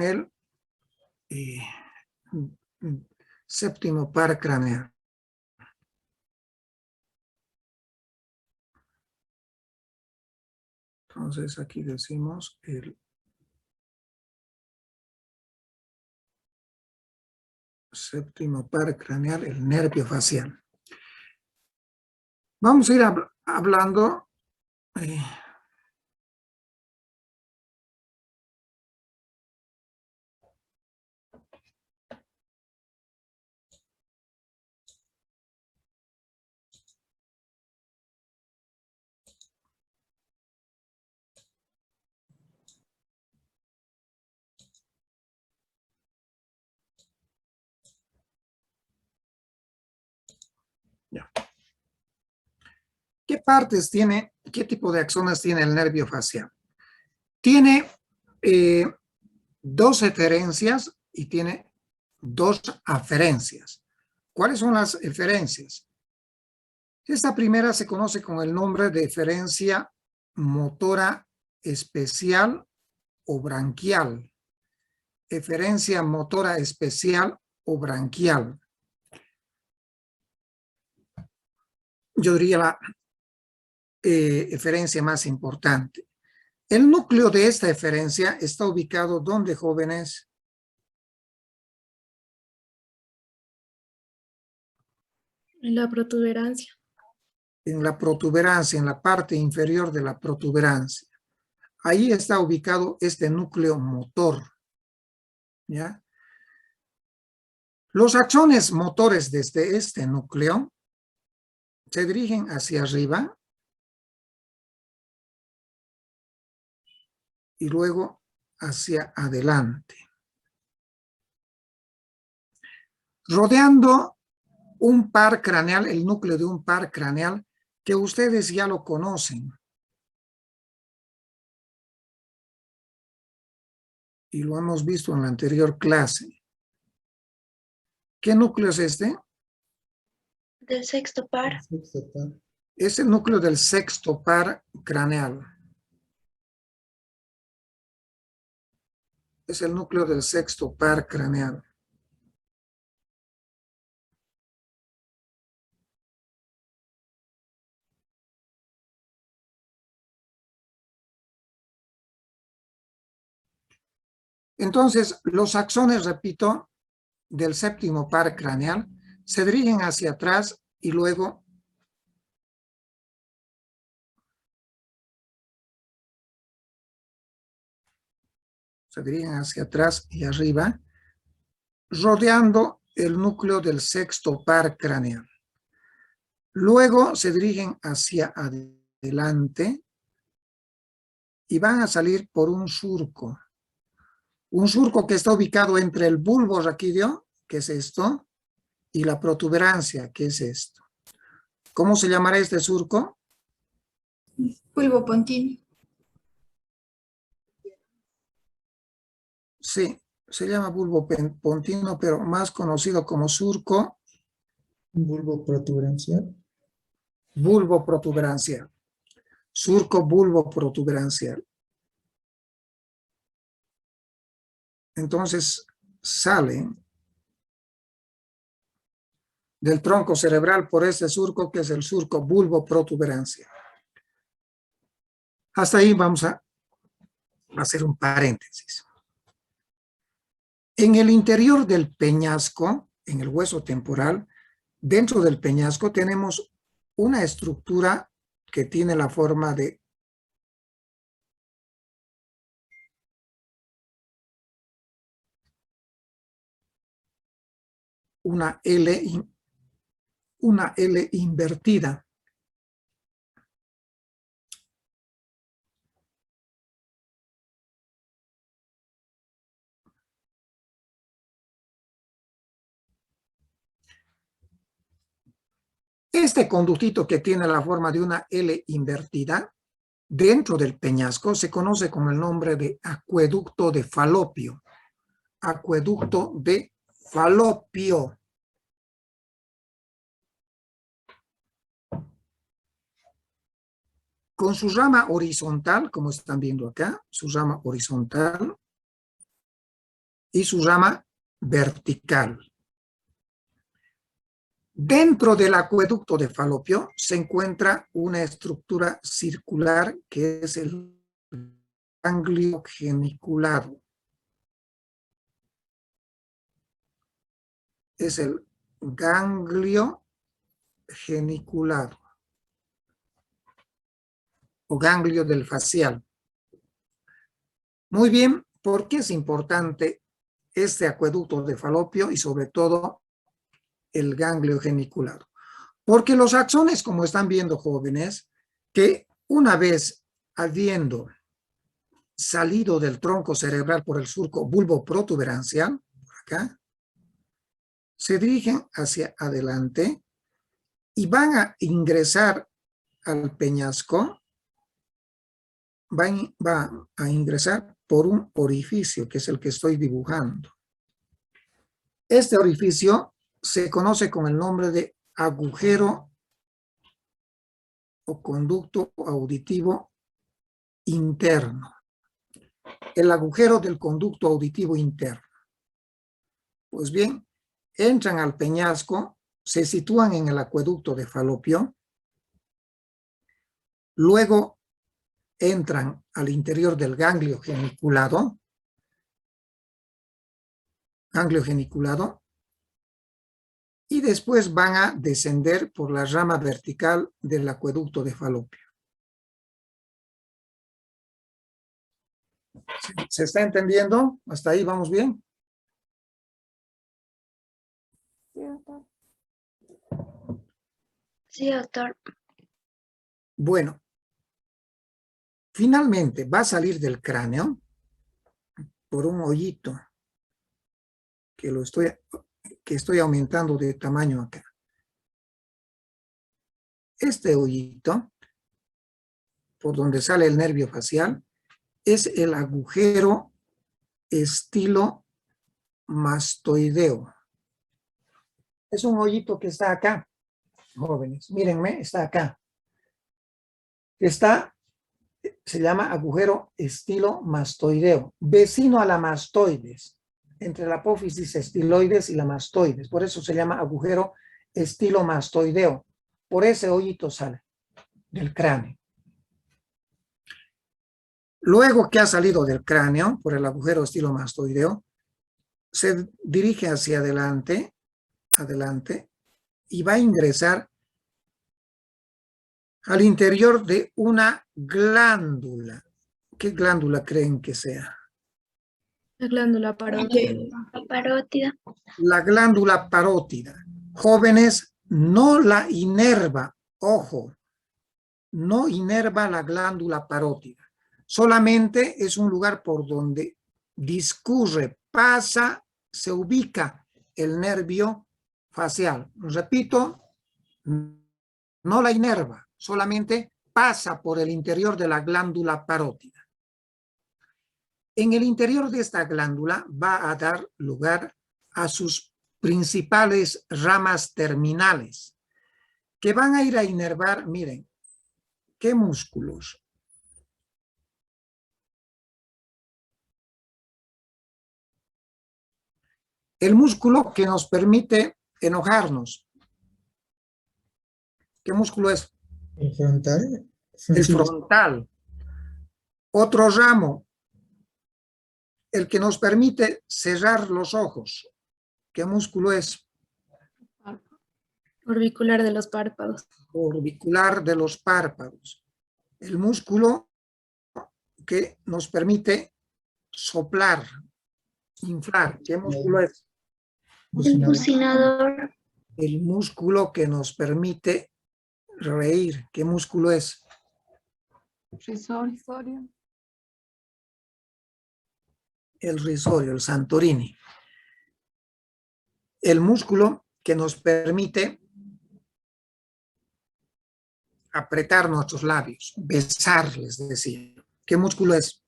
el eh, séptimo par craneal. Entonces aquí decimos el séptimo par craneal, el nervio facial. Vamos a ir hablando ya. ¿Qué partes tiene, qué tipo de axones tiene el nervio facial? Tiene dos eferencias y tiene dos aferencias. ¿Cuáles son las eferencias? Esta primera se conoce con el nombre de eferencia motora especial o branquial. Eferencia motora especial o branquial. Yo diría la eferencia más importante. El núcleo de esta eferencia está ubicado ¿dónde, jóvenes? En la protuberancia. En la protuberancia, en la parte inferior de la protuberancia. Ahí está ubicado este núcleo motor. ¿Ya? Los axones motores desde este núcleo se dirigen hacia arriba y luego hacia adelante, rodeando un par craneal, el núcleo de un par craneal que ustedes ya lo conocen y lo hemos visto en la anterior clase. ¿Qué núcleo es este? Del sexto par. Es el núcleo del sexto par craneal. Es el núcleo del sexto par craneal. Entonces, los axones, repito, del séptimo par craneal se dirigen hacia atrás y luego se dirigen hacia atrás y arriba, rodeando el núcleo del sexto par craneal. Luego se dirigen hacia adelante y van a salir por un surco. Un surco que está ubicado entre el bulbo raquídeo, que es esto, y la protuberancia, que es esto. ¿Cómo se llamará este surco? Bulbo pontino. Sí, se llama bulbo pontino, pero más conocido como surco. Bulbo protuberancial. Bulbo protuberancial. Surco bulbo protuberancial. Entonces sale del tronco cerebral por este surco que es el surco bulbo protuberancial. Hasta ahí vamos a hacer un paréntesis. En el interior del peñasco, en el hueso temporal, dentro del peñasco tenemos una estructura que tiene la forma de una L invertida. Este conductito que tiene la forma de una L invertida, dentro del peñasco, se conoce con el nombre de acueducto de Falopio. Acueducto de Falopio. Con su rama horizontal, como están viendo acá, su rama horizontal, y su rama vertical. Dentro del acueducto de Falopio se encuentra una estructura circular que es el ganglio geniculado. Es el ganglio geniculado o ganglio del facial. Muy bien, ¿por qué es importante este acueducto de Falopio y sobre todo el ganglio geniculado? Porque los axones, como están viendo jóvenes, que una vez habiendo salido del tronco cerebral por el surco bulboprotuberancial, por acá, se dirigen hacia adelante y van a ingresar al peñasco, va a ingresar por un orificio, que es el que estoy dibujando. Este orificio se conoce con el nombre de agujero o conducto auditivo interno. El agujero del conducto auditivo interno. Pues bien, entran al peñasco, se sitúan en el acueducto de Falopio, luego entran al interior del ganglio geniculado, y después van a descender por la rama vertical del acueducto de Falopio. ¿Se está entendiendo? ¿Hasta ahí vamos bien? Sí, doctor. Bueno, finalmente va a salir del cráneo por un hoyito que estoy aumentando de tamaño acá. Este hoyito, por donde sale el nervio facial, es el agujero estilomastoideo. Es un hoyito que está acá, jóvenes. Mírenme, está acá. Se llama agujero estilomastoideo, vecino a la mastoides, entre la apófisis estiloides y la mastoides. Por eso se llama agujero estilomastoideo. Por ese hoyito sale del cráneo. Luego que ha salido del cráneo, por el agujero estilomastoideo, se dirige hacia adelante, y va a ingresar al interior de una glándula. ¿Qué glándula creen que sea? La glándula parótida. La glándula parótida. Jóvenes, no la inerva, ojo, no inerva la glándula parótida. Solamente es un lugar por donde discurre, pasa, se ubica el nervio facial. Repito, no la inerva, solamente pasa por el interior de la glándula parótida. En el interior de esta glándula va a dar lugar a sus principales ramas terminales, que van a ir a inervar, miren, ¿qué músculos? El músculo que nos permite enojarnos. ¿Qué músculo es? El frontal. El frontal. Otro ramo, el que nos permite cerrar los ojos. ¿Qué músculo es? Orbicular de los párpados. Orbicular de los párpados. El músculo que nos permite soplar, inflar. ¿Qué músculo es? El bucinador. El músculo que nos permite reír. ¿Qué músculo es? Risorio. El risorio, el Santorini. El músculo que nos permite apretar nuestros labios, besarles, decir. ¿Qué músculo es?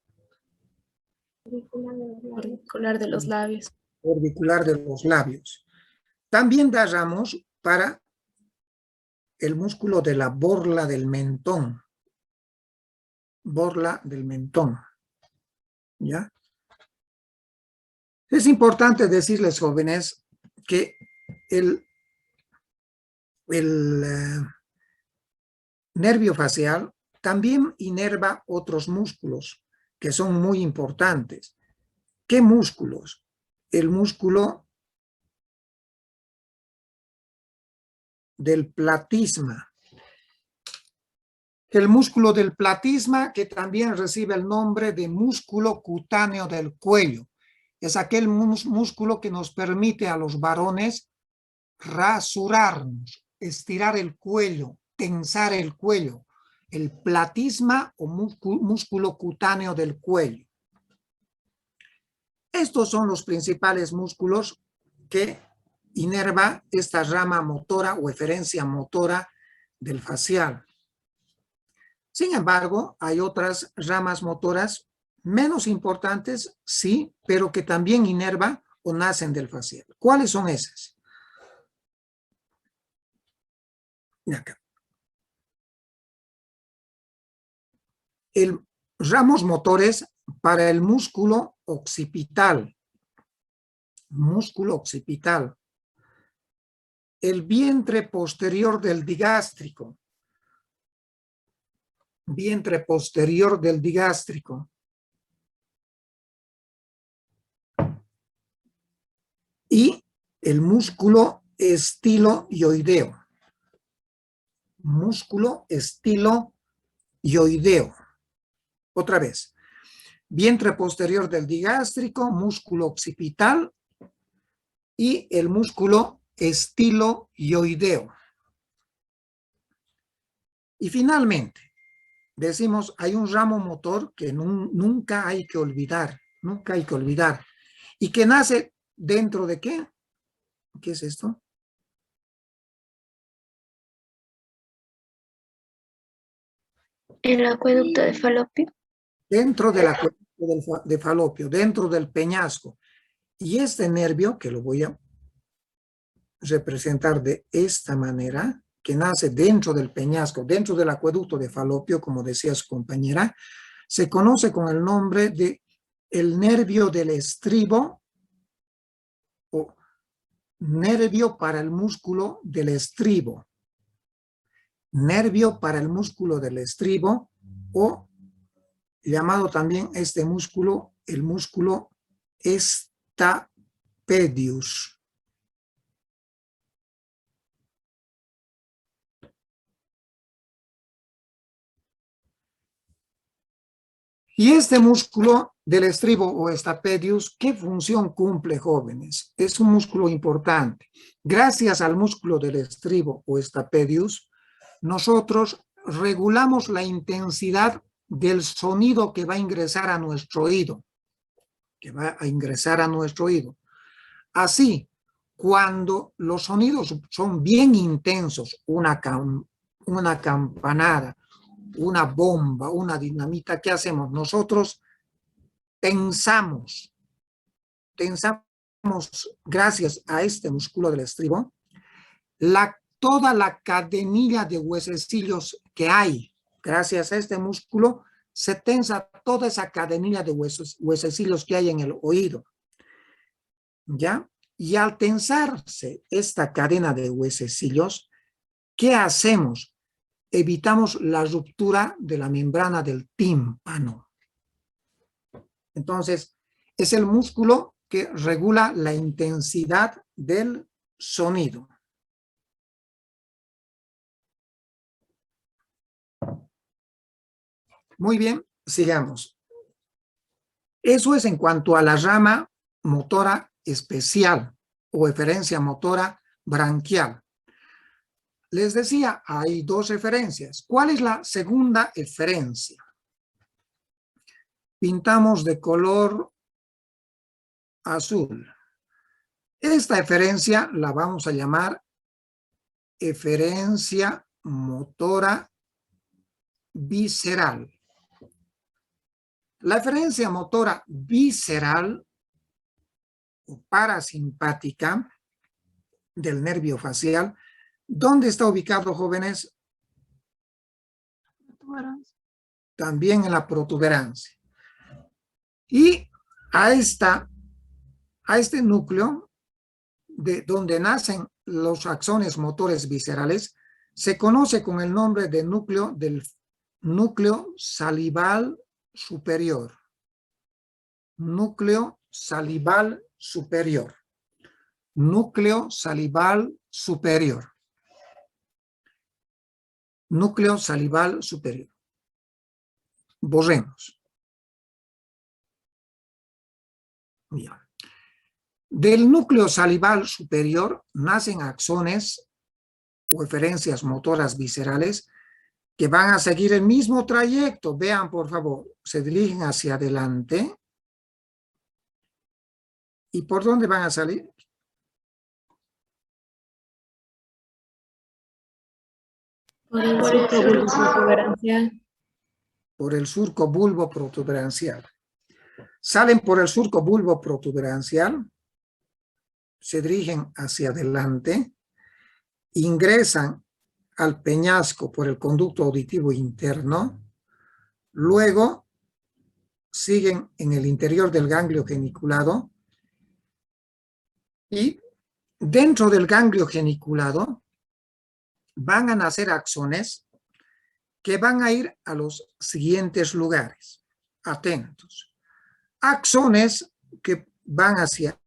Orbicular de los labios. Orbicular de los labios. También da ramos para el músculo de la borla del mentón. Borla del mentón. ¿Ya? Es importante decirles, jóvenes, que el nervio facial también inerva otros músculos que son muy importantes. ¿Qué músculos? El músculo del platisma. El músculo del platisma, que también recibe el nombre de músculo cutáneo del cuello. Es aquel músculo que nos permite a los varones rasurarnos, estirar el cuello, tensar el cuello. El platisma o músculo cutáneo del cuello. Estos son los principales músculos que inerva esta rama motora o eferencia motora del facial. Sin embargo, hay otras ramas motoras menos importantes, sí, pero que también inerva o nacen del facial. ¿Cuáles son esas? Acá. Ramos motores para el músculo occipital. Músculo occipital. El vientre posterior del digástrico. Vientre posterior del digástrico. Y el músculo estiloioideo. Músculo estiloioideo. Otra vez. Vientre posterior del digástrico, músculo occipital y el músculo estiloioideo. Y finalmente, decimos, hay un ramo motor que nunca hay que olvidar, nunca hay que olvidar. ¿Y que nace dentro de qué? ¿Qué es esto? El acueducto de Falopio. Dentro del acueducto de Falopio, dentro del peñasco. Y este nervio, que lo voy a representar de esta manera, que nace dentro del peñasco, dentro del acueducto de Falopio, como decía su compañera, se conoce con el nombre de el nervio del estribo o nervio para el músculo del estribo. Nervio para el músculo del estribo o llamado también este músculo, el músculo stapedius. Y este músculo del estribo o stapedius, ¿qué función cumple, jóvenes? Es un músculo importante. Gracias al músculo del estribo o stapedius, nosotros regulamos la intensidad del sonido que va a ingresar a nuestro oído. Así, cuando los sonidos son bien intensos, una campanada, una bomba, una dinamita, ¿qué hacemos? Nosotros tensamos gracias a este músculo del estribo, toda la cadenilla de huesecillos que hay. Gracias a este músculo se tensa toda esa cadenilla de huesecillos que hay en el oído. ¿Ya? Y al tensarse esta cadena de huesecillos, ¿qué hacemos? Evitamos la ruptura de la membrana del tímpano. Entonces, es el músculo que regula la intensidad del sonido. Muy bien, sigamos. Eso es en cuanto a la rama motora especial o eferencia motora branquial. Les decía, hay dos eferencias. ¿Cuál es la segunda eferencia? Pintamos de color azul. Esta eferencia la vamos a llamar eferencia motora visceral. La eferencia motora visceral o parasimpática del nervio facial, ¿dónde está ubicado, jóvenes? También en la protuberancia. Y a esta a este núcleo de donde nacen los axones motores viscerales se conoce con el nombre de núcleo del núcleo salival superior. Núcleo salival superior. Núcleo salival superior. Núcleo salival superior. Borremos. Bien. Del núcleo salival superior nacen axones o referencias motoras viscerales que van a seguir el mismo trayecto. Vean, por favor, se dirigen hacia adelante. ¿Y por dónde van a salir? Por el surco bulboprotuberancial. Por el surco bulboprotuberancial. Salen por el surco bulboprotuberancial, se dirigen hacia adelante, ingresan al peñasco por el conducto auditivo interno, luego siguen en el interior del ganglio geniculado y dentro del ganglio geniculado van a nacer axones que van a ir a los siguientes lugares. Atentos. Axones que van hacia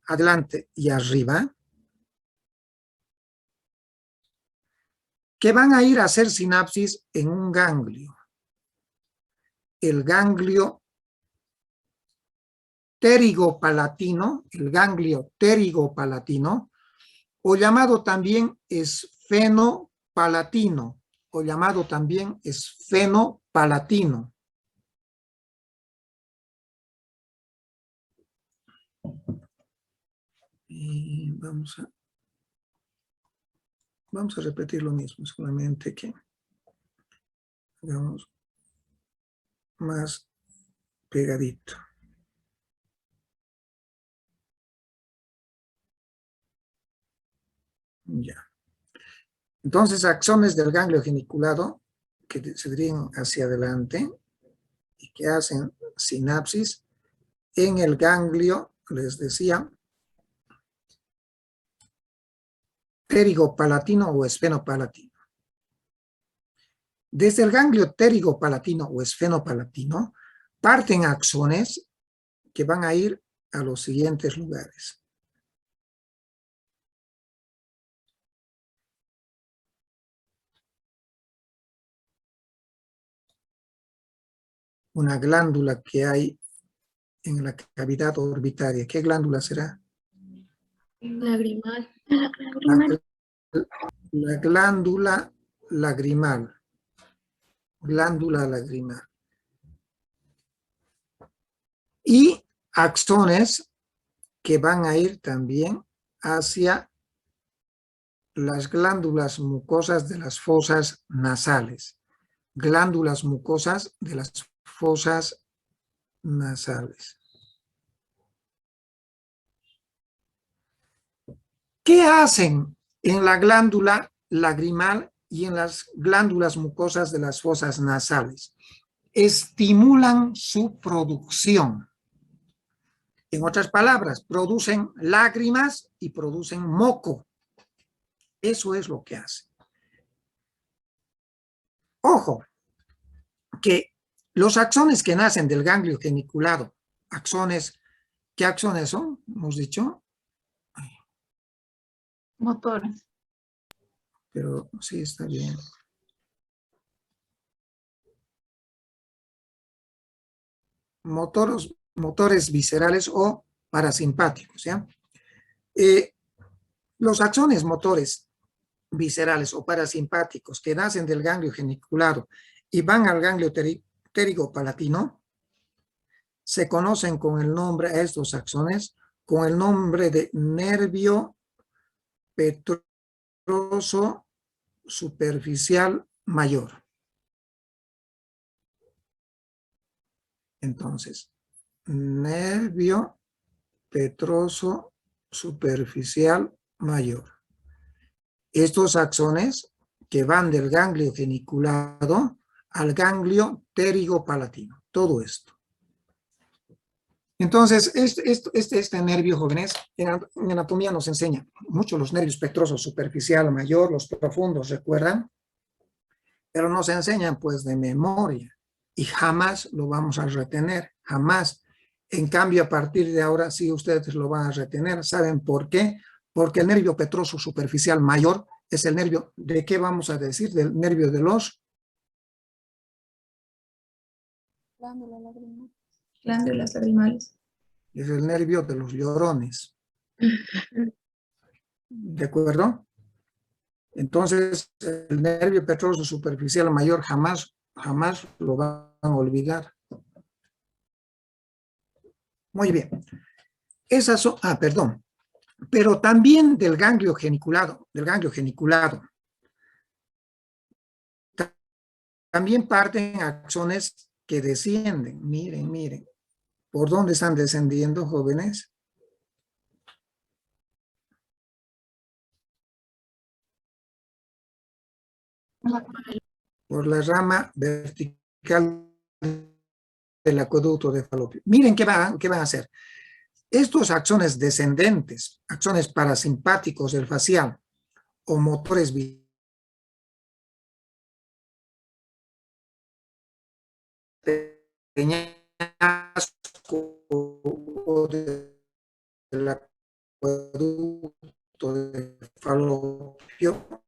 adelante y arriba, que van a ir a hacer sinapsis en un ganglio. El ganglio pterigopalatino, o llamado también esfenopalatino, Y vamos a repetir lo mismo, solamente que hagamos más pegadito. Ya. Entonces, axones del ganglio geniculado que se dirigen hacia adelante y que hacen sinapsis en el ganglio, les decía, pterigopalatino o esfenopalatino. Desde el ganglio pterigopalatino o esfenopalatino parten axones que van a ir a los siguientes lugares. Una glándula que hay en la cavidad orbitaria. ¿Qué glándula será? Lagrimal. La glándula lagrimal. Glándula lagrimal. Y axones que van a ir también hacia las glándulas mucosas de las fosas nasales. Glándulas mucosas de las fosas nasales. ¿Qué hacen en la glándula lagrimal y en las glándulas mucosas de las fosas nasales? Estimulan su producción. En otras palabras, producen lágrimas y producen moco. Eso es lo que hace. Ojo, que los axones que nacen del ganglio geniculado, axones, ¿qué axones son? Hemos dicho. Motores. Pero sí, está bien. Motores viscerales o parasimpáticos, ¿ya? Los axones motores viscerales o parasimpáticos que nacen del ganglio geniculado y van al ganglio pterigopalatino se conocen con el nombre, a estos axones, con el nombre de nervio petroso superficial mayor. Entonces, nervio petroso superficial mayor. Estos axones que van del ganglio geniculado al ganglio pterigopalatino. Todo esto. Entonces, este nervio, jóvenes, en anatomía nos enseña mucho los nervios pectrosos, superficial, mayor, los profundos, ¿recuerdan? Pero nos enseñan pues de memoria y jamás lo vamos a retener, jamás. En cambio, a partir de ahora sí ustedes lo van a retener. ¿Saben por qué? Porque el nervio petroso superficial mayor es el nervio, ¿de qué vamos a decir? Del nervio de los... Glándulas lagrimales. Es el nervio de los llorones. ¿De acuerdo? Entonces, el nervio petroso superficial mayor jamás lo van a olvidar. Muy bien. Esas son, perdón, pero también del ganglio geniculado, también parten axones que descienden. Miren, miren. ¿Por dónde están descendiendo, jóvenes? Por la rama vertical del acueducto de Falopio. Miren qué van a hacer. Estos axones descendentes, axones parasimpáticos del facial o motores del acueducto de Falopio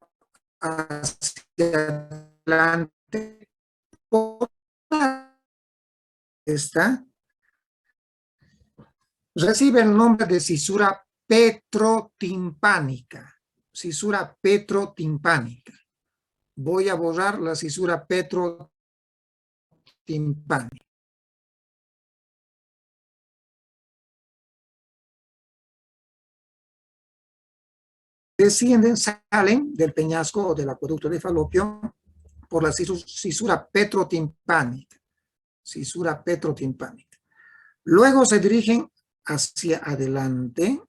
hacia adelante, está, recibe el nombre de cisura petrotimpánica. Cisura petrotimpánica. Voy a borrar la cisura petrotimpánica. Descienden, salen del peñasco o del acueducto de Falopio por la cisura petrotimpánica. Cisura petrotimpánica. Luego se dirigen hacia adelante,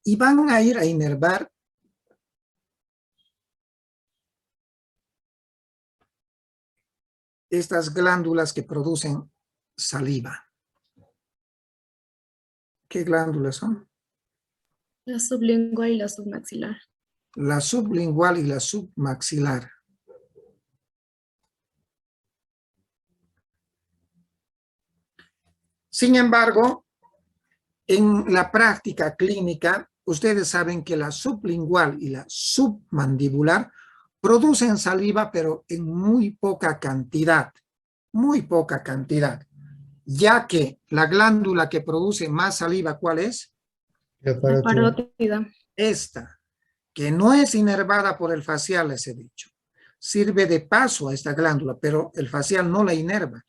y van a ir a inervar estas glándulas que producen saliva. ¿Qué glándulas son? La sublingual y la submaxilar. La sublingual y la submaxilar. Sin embargo, en la práctica clínica, ustedes saben que la sublingual y la submandibular producen saliva, pero en muy poca cantidad, ya que la glándula que produce más saliva, ¿cuál es? La La parótida. parótida. Esta, que no es inervada por el facial, les he dicho. Sirve de paso a esta glándula, pero el facial no la inerva.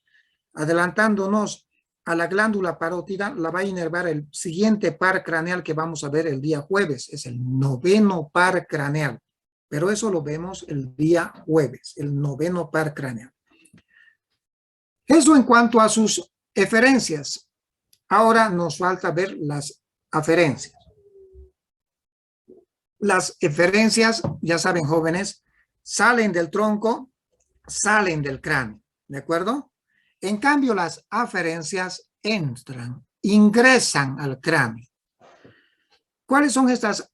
Adelantándonos a la glándula parótida, la va a inervar el siguiente par craneal que vamos a ver el día jueves. Es el 9º par craneal. Pero eso lo vemos el día jueves, el 9º par craneal. Eso en cuanto a sus eferencias. Ahora nos falta ver las aferencias. Las eferencias, ya saben, jóvenes, salen del tronco, salen del cráneo, ¿de acuerdo? En cambio, las aferencias entran, ingresan al cráneo. ¿Cuáles son estas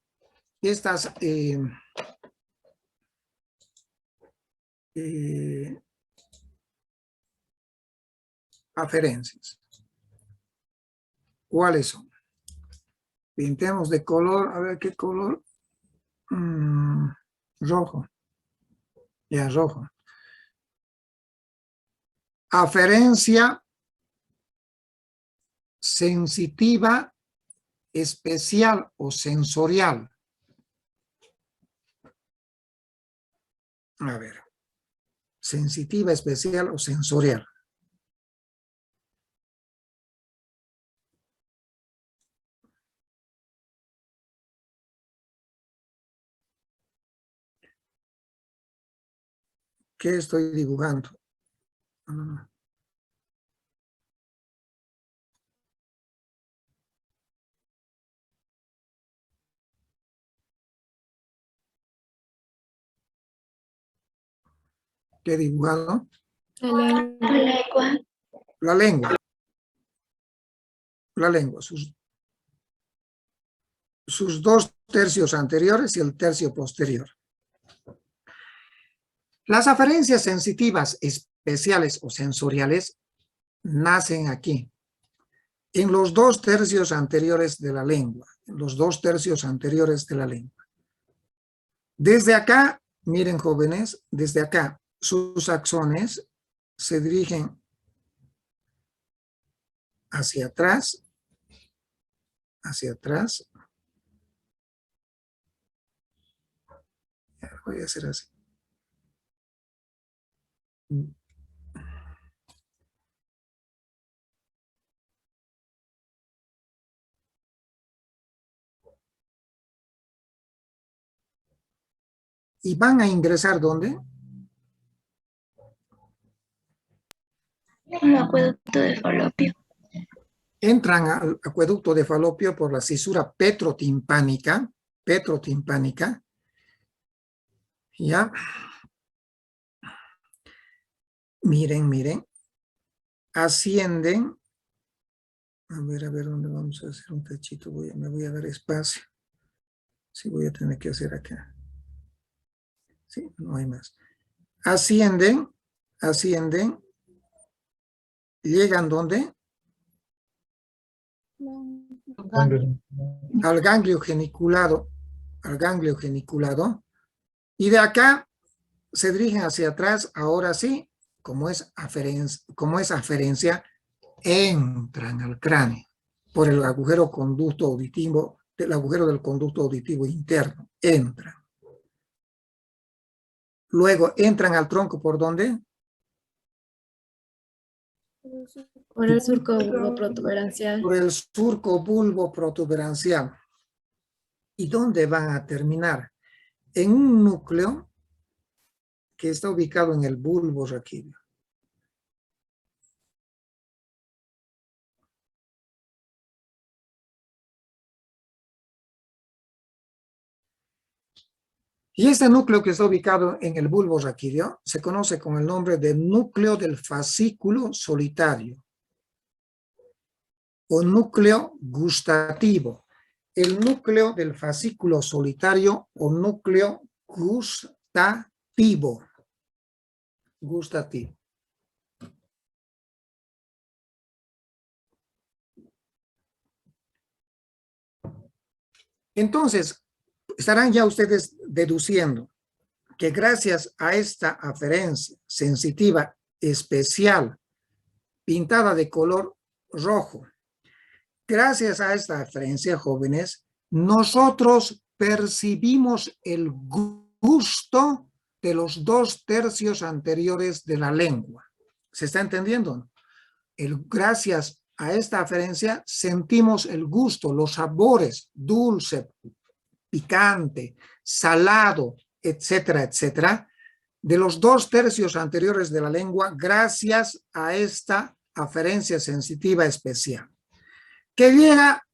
aferencias? ¿Cuáles son? Pintemos de color, a ver qué color. Rojo. Ya, rojo. Aferencia sensitiva, especial o sensorial. A ver. Sensitiva, especial o sensorial. ¿Qué estoy dibujando? ¿Qué he dibujado? La lengua. La lengua. La lengua. Sus 2 tercios anteriores y el tercio posterior. Las aferencias sensitivas especiales o sensoriales nacen aquí, en los 2 tercios anteriores de la lengua, en los 2 tercios anteriores de la lengua. Desde acá, miren jóvenes, desde acá, sus axones se dirigen hacia atrás, voy a hacer así. Y van a ingresar ¿dónde? Un acueducto de Falopio. Entran al acueducto de Falopio por la cisura petrotimpánica, ¿ya? Miren, ascienden, a ver dónde vamos a hacer un cachito, me voy a dar espacio, sí voy a tener que hacer acá, sí, no hay más. Ascienden, llegan ¿dónde? Al ganglio geniculado, y de acá se dirigen hacia atrás, ahora sí, como es aferencia, entran al cráneo por el agujero conducto auditivo, el agujero del conducto auditivo interno, entran. Luego entran al tronco, ¿por dónde? Por el surco bulbo-protuberancial. Por el surco bulbo-protuberancial. ¿Y dónde van a terminar? En un núcleo que está ubicado en el bulbo raquídeo. Y este núcleo que está ubicado en el bulbo raquídeo se conoce con el nombre de núcleo del fascículo solitario o núcleo gustativo. El núcleo del fascículo solitario o núcleo gustativo. Entonces, estarán ya ustedes deduciendo que gracias a esta aferencia sensitiva especial pintada de color rojo, gracias a esta aferencia, jóvenes, nosotros percibimos el gusto de los 2 tercios anteriores de la lengua. ¿Se está entendiendo? Gracias a esta aferencia sentimos el gusto, los sabores, dulce, picante, salado, etcétera, etcétera, de los 2 tercios anteriores de la lengua gracias a esta aferencia sensitiva especial, que llega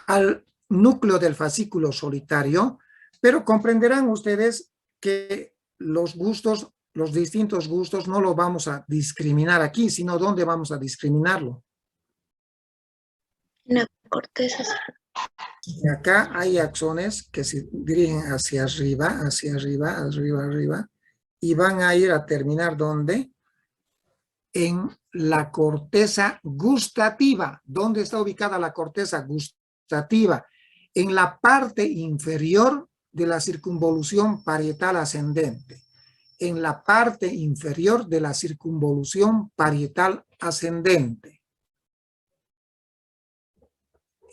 al núcleo del fascículo solitario, pero comprenderán ustedes que los gustos, los distintos gustos, no los vamos a discriminar aquí, sino ¿dónde vamos a discriminarlo? En la corteza. Y acá hay axones que se dirigen hacia arriba, arriba, y van a ir a terminar ¿dónde? En la corteza gustativa. ¿Dónde está ubicada la corteza gustativa? En la parte inferior de la circunvolución parietal ascendente. En la parte inferior de la circunvolución parietal ascendente.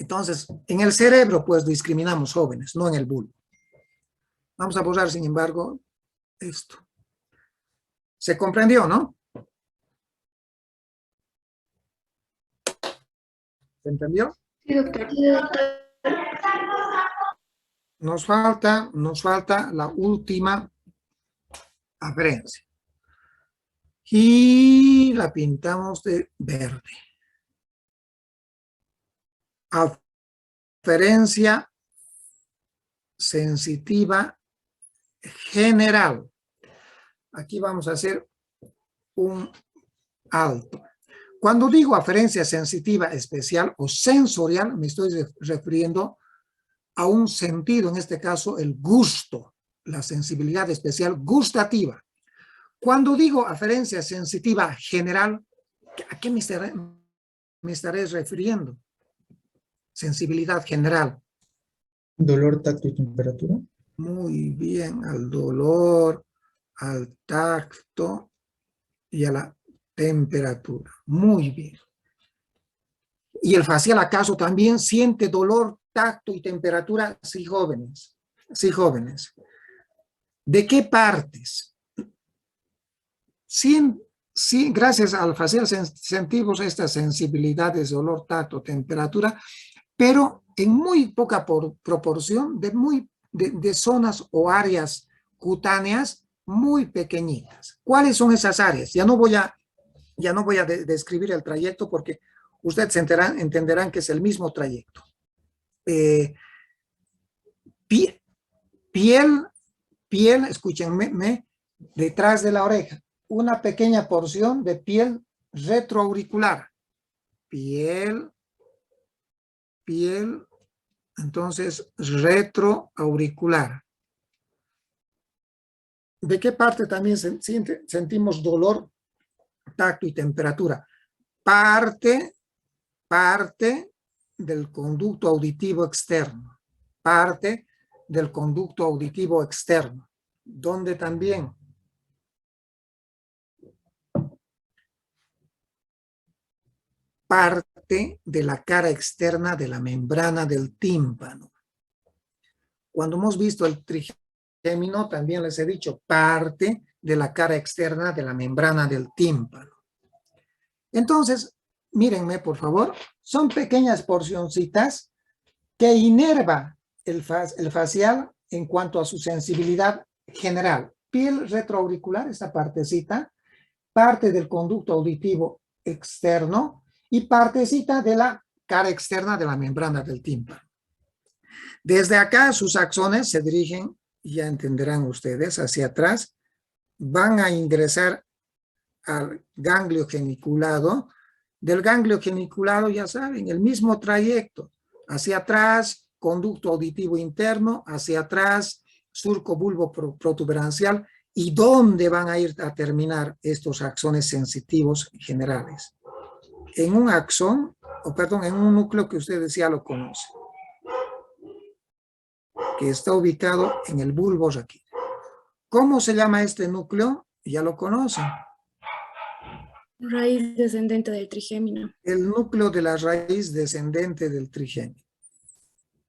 Entonces, en el cerebro, pues, discriminamos jóvenes, no en el bulbo. Vamos a borrar, sin embargo, esto. ¿Se comprendió, no? ¿Se entendió? Sí, doctor. Nos falta la última aferencia. Y la pintamos de verde. Aferencia sensitiva general. Aquí vamos a hacer un alto. Cuando digo aferencia sensitiva especial o sensorial, me estoy refiriendo a un sentido, en este caso el gusto, la sensibilidad especial gustativa. Cuando digo aferencia sensitiva general, ¿a qué me estaré refiriendo? Sensibilidad general. Dolor, tacto y temperatura. Muy bien, al dolor, al tacto y a la temperatura. Muy bien. ¿Y el facial acaso también siente dolor, tacto y temperatura? Sí, jóvenes. Sí, jóvenes. ¿De qué partes? Sí, sí, gracias al facial sentimos estas sensibilidades de olor, tacto, temperatura, pero en muy poca proporción de zonas o áreas cutáneas muy pequeñitas. ¿Cuáles son esas áreas? Ya no voy a describir el trayecto porque ustedes entenderán que es el mismo trayecto. Piel, escúchenme, detrás de la oreja, una pequeña porción de piel retroauricular. Piel, entonces retroauricular. ¿De qué parte también sentimos dolor, tacto y temperatura? Parte del conducto auditivo externo. Parte del conducto auditivo externo. Donde también parte de la cara externa de la membrana del tímpano. Cuando hemos visto el trigémino, también les he dicho parte de la cara externa de la membrana del tímpano. Entonces, mírenme por favor, son pequeñas porcioncitas que inerva el facial en cuanto a su sensibilidad general. Piel retroauricular, esta partecita, parte del conducto auditivo externo y partecita de la cara externa de la membrana del tímpano. Desde acá sus axones se dirigen, ya entenderán ustedes, hacia atrás, van a ingresar al ganglio geniculado. Del ganglio geniculado, ya saben, el mismo trayecto, hacia atrás, conducto auditivo interno, hacia atrás, surco bulbo protuberancial, y dónde van a ir a terminar estos axones sensitivos generales. En un axón, en un núcleo que ustedes ya lo conocen, que está ubicado en el bulbo raquídeo. ¿Cómo se llama este núcleo? Ya lo conocen. Raíz descendente del trigémino. El núcleo de la raíz descendente del trigémino.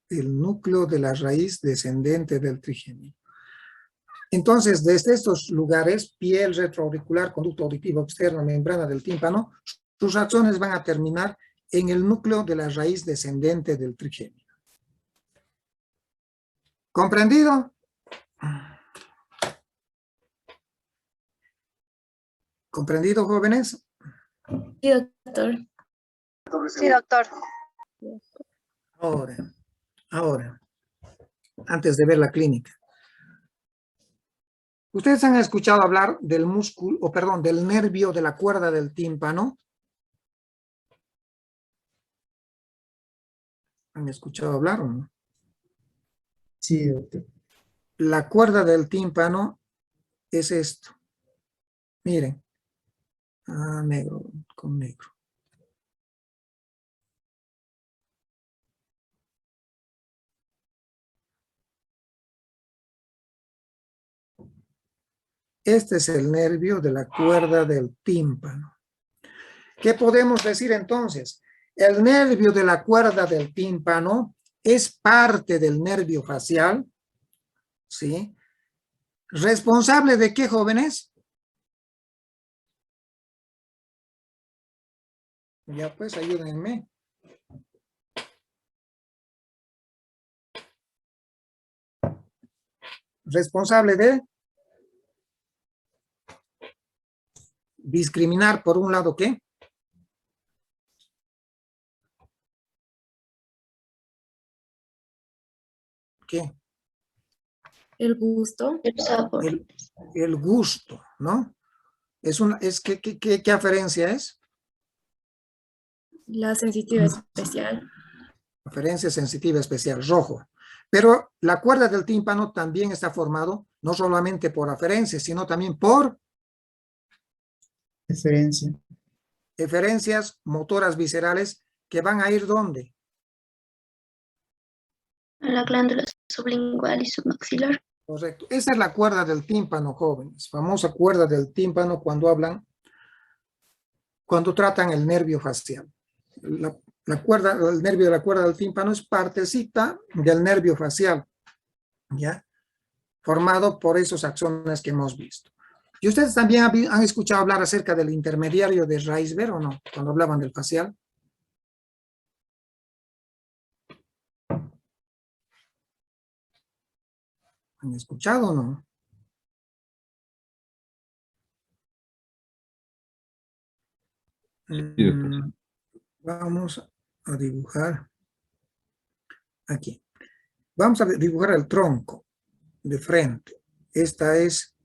El núcleo de la raíz descendente del trigémino. Entonces, desde estos lugares, piel retroauricular, conducto auditivo externo, membrana del tímpano, sus axones van a terminar en el núcleo de la raíz descendente del trigémino. ¿Comprendido? ¿Comprendido, jóvenes? Sí, doctor. Sí, doctor. Ahora, antes de ver la clínica. ¿Ustedes han escuchado hablar del del nervio de la cuerda del tímpano? ¿Han escuchado hablar o no? Sí, doctor. La cuerda del tímpano es esto. Miren. Negro, con negro. Este es el nervio de la cuerda del tímpano. ¿Qué podemos decir entonces? El nervio de la cuerda del tímpano es parte del nervio facial, ¿sí? ¿Responsable de qué, jóvenes? Ya pues, ayúdenme. Responsable de discriminar, por un lado, ¿qué? ¿Qué? El gusto. El sabor. El gusto, ¿no? ¿Qué aferencia es? La sensitiva especial. Aferencia sensitiva especial, rojo. Pero la cuerda del tímpano también está formado no solamente por aferencias, sino también por Referencia. eferencias motoras viscerales que van a ir ¿dónde? A la glándula sublingual y submaxilar. Correcto. Esa es la cuerda del tímpano, jóvenes. Famosa cuerda del tímpano cuando tratan el nervio facial. El nervio de la cuerda del tímpano es partecita del nervio facial, ¿ya? Formado por esos axones que hemos visto. ¿Y ustedes también han escuchado hablar acerca del intermediario de Reisberg o no? Cuando hablaban del facial. ¿Han escuchado o no? Vamos a dibujar aquí. Vamos a dibujar el tronco de frente. Esta es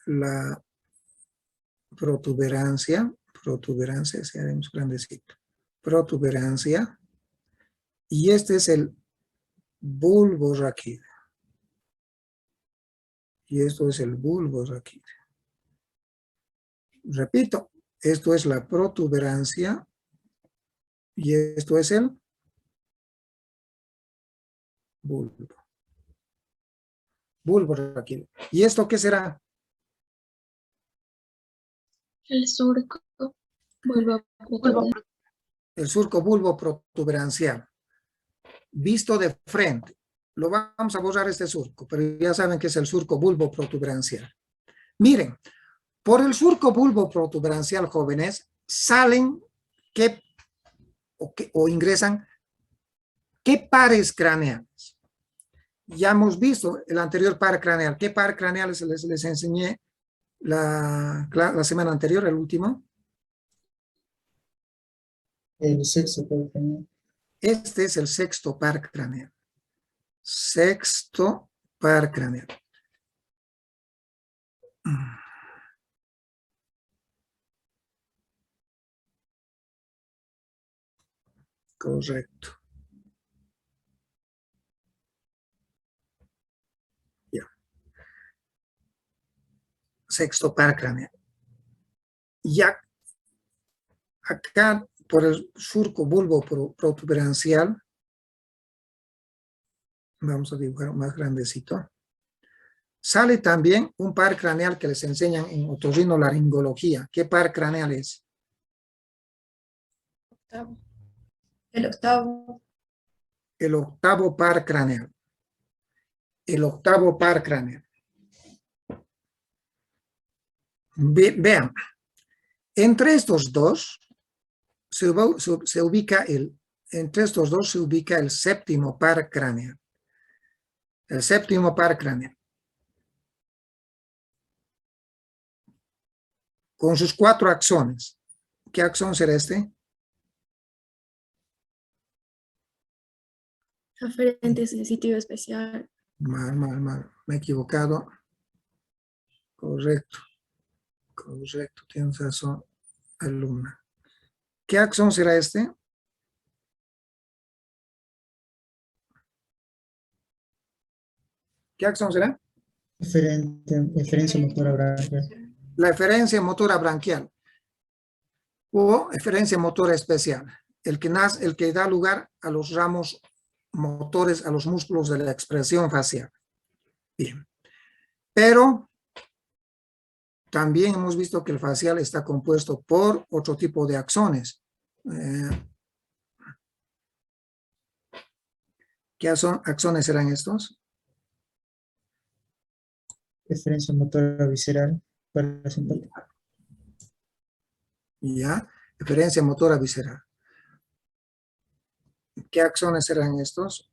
la protuberancia, si haremos grandecito, protuberancia, y este es el bulbo raquídeo. Y esto es el bulbo raquídeo. Repito, esto es la protuberancia y esto es el bulbo. Bulbo raquídeo. ¿Y esto qué será? El surco. El surco bulbo protuberancial. Visto de frente. Lo vamos a borrar este surco, pero ya saben que es el surco bulbo protuberancial. Miren, por el surco bulbo protuberancial, jóvenes, salen o ingresan ¿qué pares craneales? Ya hemos visto el anterior par craneal. ¿Qué par craneales les enseñé la semana anterior, el último? El sexto par craneal. Este es el sexto par craneal. Sexto par craneal. Correcto. Ya. Sexto par craneal. Ya acá por el surco bulbo protuberancial, vamos a dibujar más grandecito, sale también un par craneal que les enseñan en otorrinolaringología. ¿Qué par craneal es? El octavo. El octavo par craneal. El octavo par craneal. Vean, entre estos dos se ubica el séptimo par craneal. El séptimo par craneal. Con sus 4 axones. ¿Qué axón será este? Aferente sensitiva especial. Mal. Me he equivocado. Correcto. Tienes razón, alumna. ¿Qué axón será este? ¿Qué axón será? Eferencia motora branquial. La eferencia motora branquial o eferencia motora especial, el que da lugar a los ramos motores, a los músculos de la expresión facial. Bien, pero también hemos visto que el facial está compuesto por otro tipo de axones. ¿Qué axones serán estos? Eferencia motora visceral. Parasimpática. Ya, eferencia motora visceral. ¿Qué axones serán estos?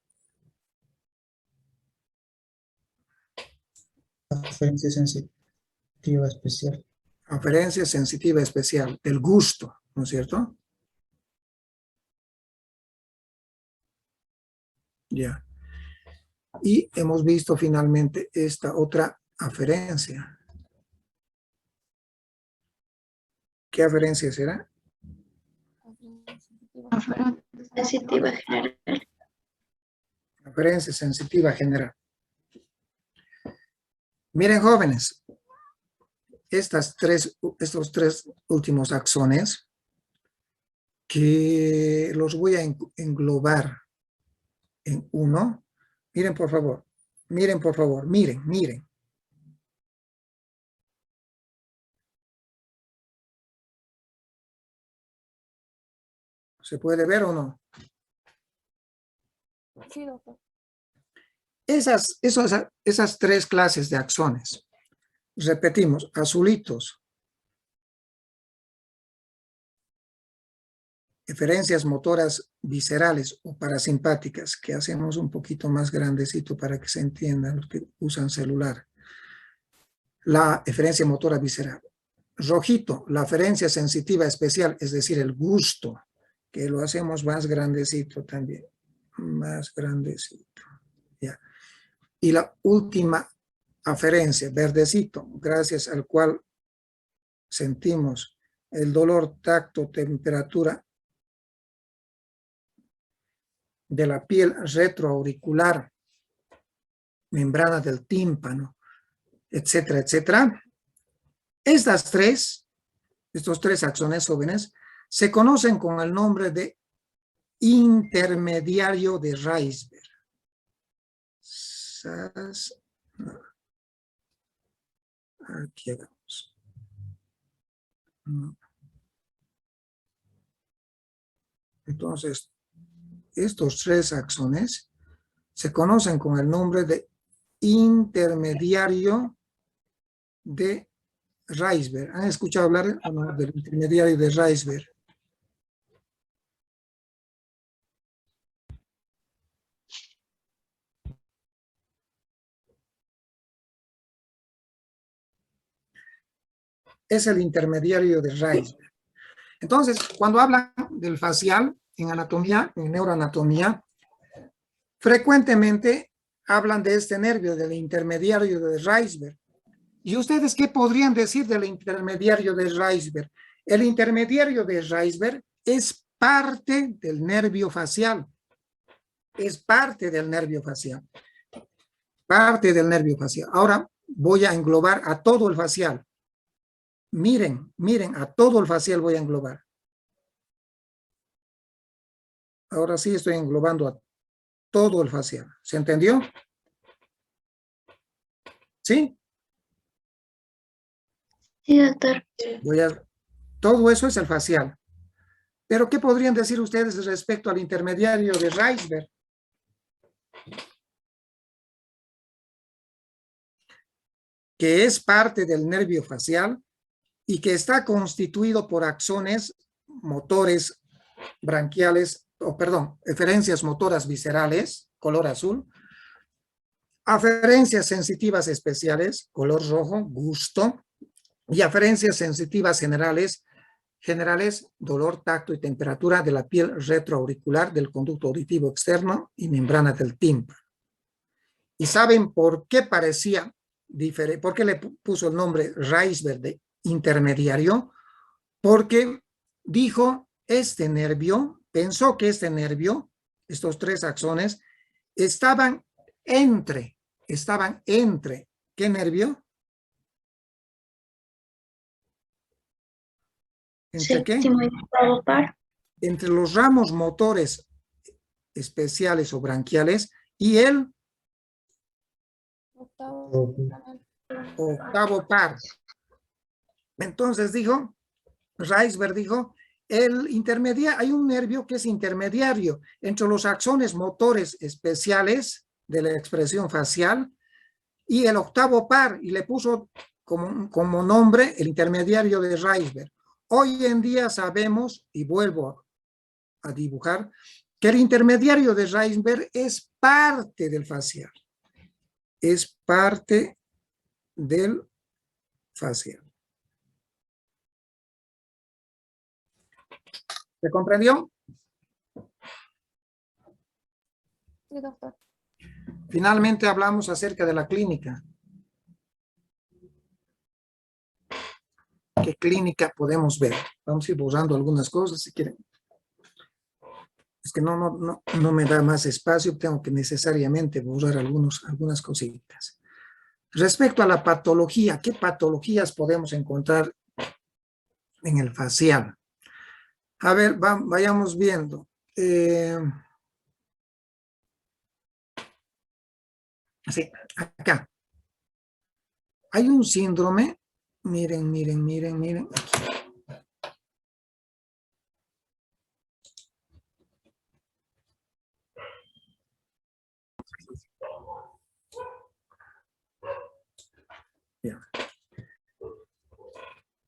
Aferencia sensitiva especial. Aferencia sensitiva especial, del gusto, ¿no es cierto? Ya. Y hemos visto finalmente esta otra aferencia. ¿Qué aferencia será? Sensitiva general. Aferencia sensitiva general. Miren, jóvenes, estos tres últimos axones que los voy a englobar en uno. Miren, por favor. Miren, por favor. Miren, miren. ¿Se puede ver o no? Sí, doctor. Esas tres clases de axones. Repetimos, azulitos. Eferencias motoras viscerales o parasimpáticas, que hacemos un poquito más grandecito para que se entiendan los que usan celular. La eferencia motora visceral. Rojito, la eferencia sensitiva especial, es decir, el gusto, que lo hacemos más grandecito también. Más grandecito. Ya. Y la última aferencia, verdecito, gracias al cual sentimos el dolor, tacto, temperatura de la piel retroauricular, membrana del tímpano, etcétera, etcétera. Estos tres axones jóvenes, se conocen con el nombre de intermediario de Reisberg. Aquí hagamos. Entonces, estos tres axones se conocen con el nombre de intermediario de Reisberg. ¿Han escuchado hablar del intermediario de Reisberg? Es el intermediario de Reisberg. Entonces, cuando hablan del facial en anatomía, en neuroanatomía, frecuentemente hablan de este nervio, del intermediario de Reisberg. ¿Y ustedes qué podrían decir del intermediario de Reisberg? El intermediario de Reisberg es parte del nervio facial. Es parte del nervio facial. Parte del nervio facial. Ahora voy a englobar a todo el facial. Miren, miren, a todo el facial voy a englobar. Ahora sí estoy englobando a todo el facial. ¿Se entendió? ¿Sí? Sí, doctor. Todo eso es el facial. Pero ¿qué podrían decir ustedes respecto al intermediario de Reisberg? Que es parte del nervio facial y que está constituido por axones motores branquiales, eferencias motoras viscerales, color azul, aferencias sensitivas especiales, color rojo, gusto, y aferencias sensitivas generales, dolor, tacto y temperatura de la piel retroauricular, del conducto auditivo externo y membrana del tímpano. ¿Y saben por qué parecía diferente? ¿Por qué le puso el nombre Reisberg de intermediario? Porque dijo, pensó que este nervio, estos tres axones, estaban entre, ¿qué nervio? ¿Entre qué? Séptimo y octavo par. Entre los ramos motores especiales o branquiales y el octavo par. Entonces Reisberg dijo, hay un nervio que es intermediario entre los axones motores especiales de la expresión facial y el octavo par, y le puso como nombre el intermediario de Reisberg. Hoy en día sabemos, y vuelvo a dibujar, que el intermediario de Reisberg es parte del facial. Es parte del facial. ¿Se comprendió? Sí, doctor. Finalmente hablamos acerca de la clínica. qué clínica podemos ver. Vamos a ir borrando algunas cosas si quieren. Es que no me da más espacio, tengo que necesariamente borrar algunas cositas. Respecto a la patología, ¿qué patologías podemos encontrar en el facial? A ver, vayamos viendo. Sí, acá. Hay un síndrome, miren. Bien.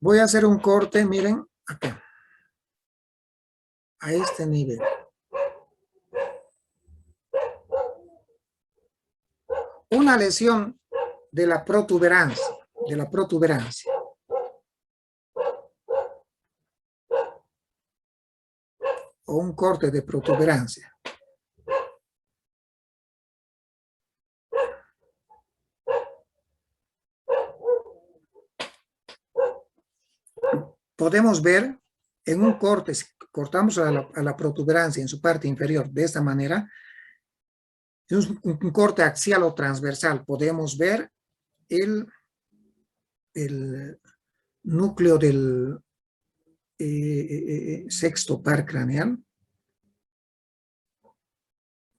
Voy a hacer un corte, miren, acá. A este nivel. Una lesión de la protuberancia, o un corte de protuberancia. Podemos ver en un corte, si cortamos a la protuberancia en su parte inferior de esta manera, es un corte axial o transversal. Podemos ver el núcleo del sexto par craneal,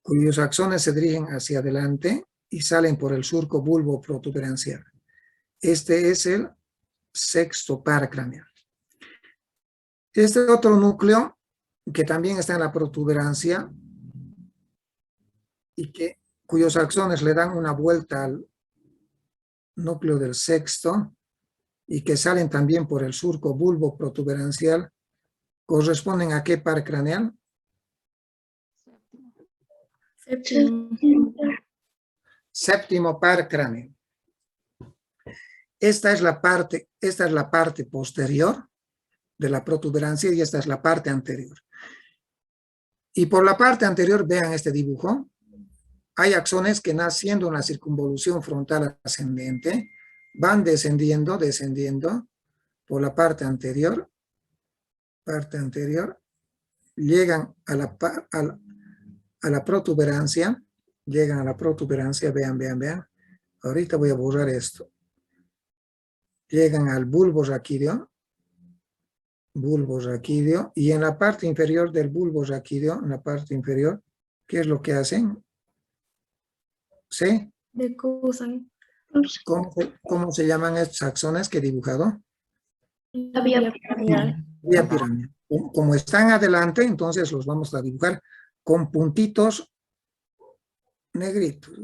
cuyos axones se dirigen hacia adelante y salen por el surco bulbo protuberancial. Este es el sexto par craneal. Este otro núcleo, que también está en la protuberancia y cuyos axones le dan una vuelta al núcleo del sexto y que salen también por el surco bulbo protuberancial, ¿corresponden a qué par craneal? Séptimo par craneal. Esta es la parte posterior de la protuberancia y esta es la parte anterior. Y por la parte anterior, vean este dibujo, hay axones que naciendo en la circunvolución frontal ascendente, van descendiendo por la parte anterior, llegan a la protuberancia, vean. Ahorita voy a borrar esto. Llegan al bulbo raquídeo, y en la parte inferior del bulbo raquídeo, ¿qué es lo que hacen? ¿Sí? Decusan. ¿Cómo se llaman estos axones que he dibujado? La vía piramidal. Vía piramidal. Como están adelante, entonces los vamos a dibujar con puntitos negritos.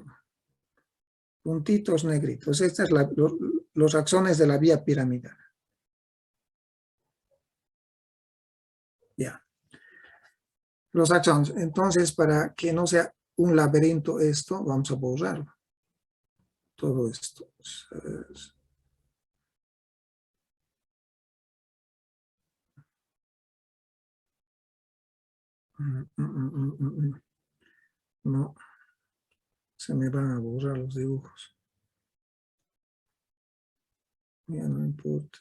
Estos son los axones de la vía piramidal. Ya. Los axones. Entonces, para que no sea un laberinto esto, vamos a borrarlo. Todo esto. No. Se me van a borrar los dibujos. Ya no importa.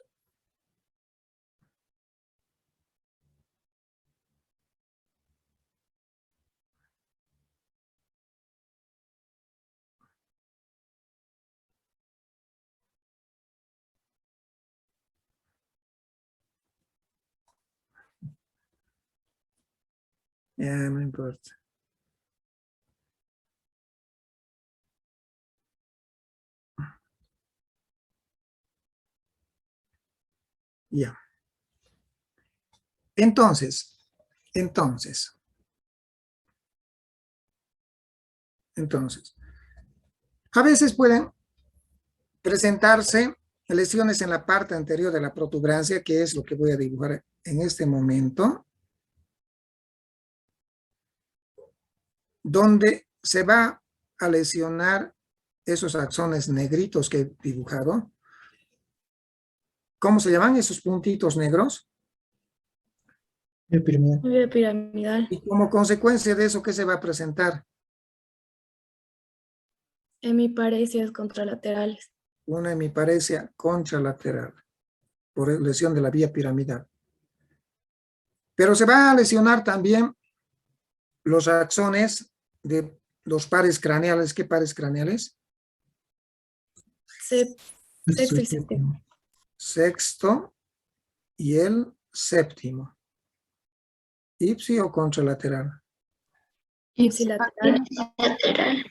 Ya no importa. Ya. Entonces, a veces pueden presentarse lesiones en la parte anterior de la protuberancia, que es lo que voy a dibujar en este momento, donde se va a lesionar esos axones negritos que he dibujado. ¿Cómo se llaman esos puntitos negros? Vía piramidal. Vía piramidal. Y como consecuencia de eso, ¿qué se va a presentar? Hemiparesias contralaterales. Una hemiparesia contralateral. por lesión de la vía piramidal. Pero se va a lesionar también los axones de los pares craneales. ¿Qué pares craneales? Sexto y séptimo. Sexto y el séptimo. ¿Ipsi o contralateral? Ipsilateral. Lateral.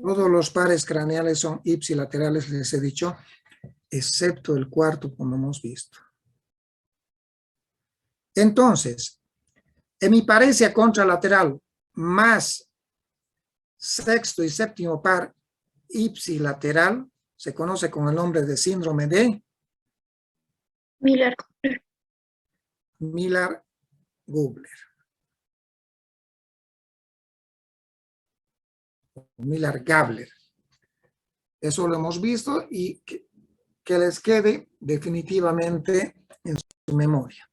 Todos los pares craneales son ipsilaterales, les he dicho, excepto el cuarto, como hemos visto. Entonces, hemiparesia contralateral más sexto y séptimo par ipsilateral se conoce con el nombre de síndrome de Miller-Gubler. Miller-Gabler. Eso lo hemos visto y que les quede definitivamente en su memoria.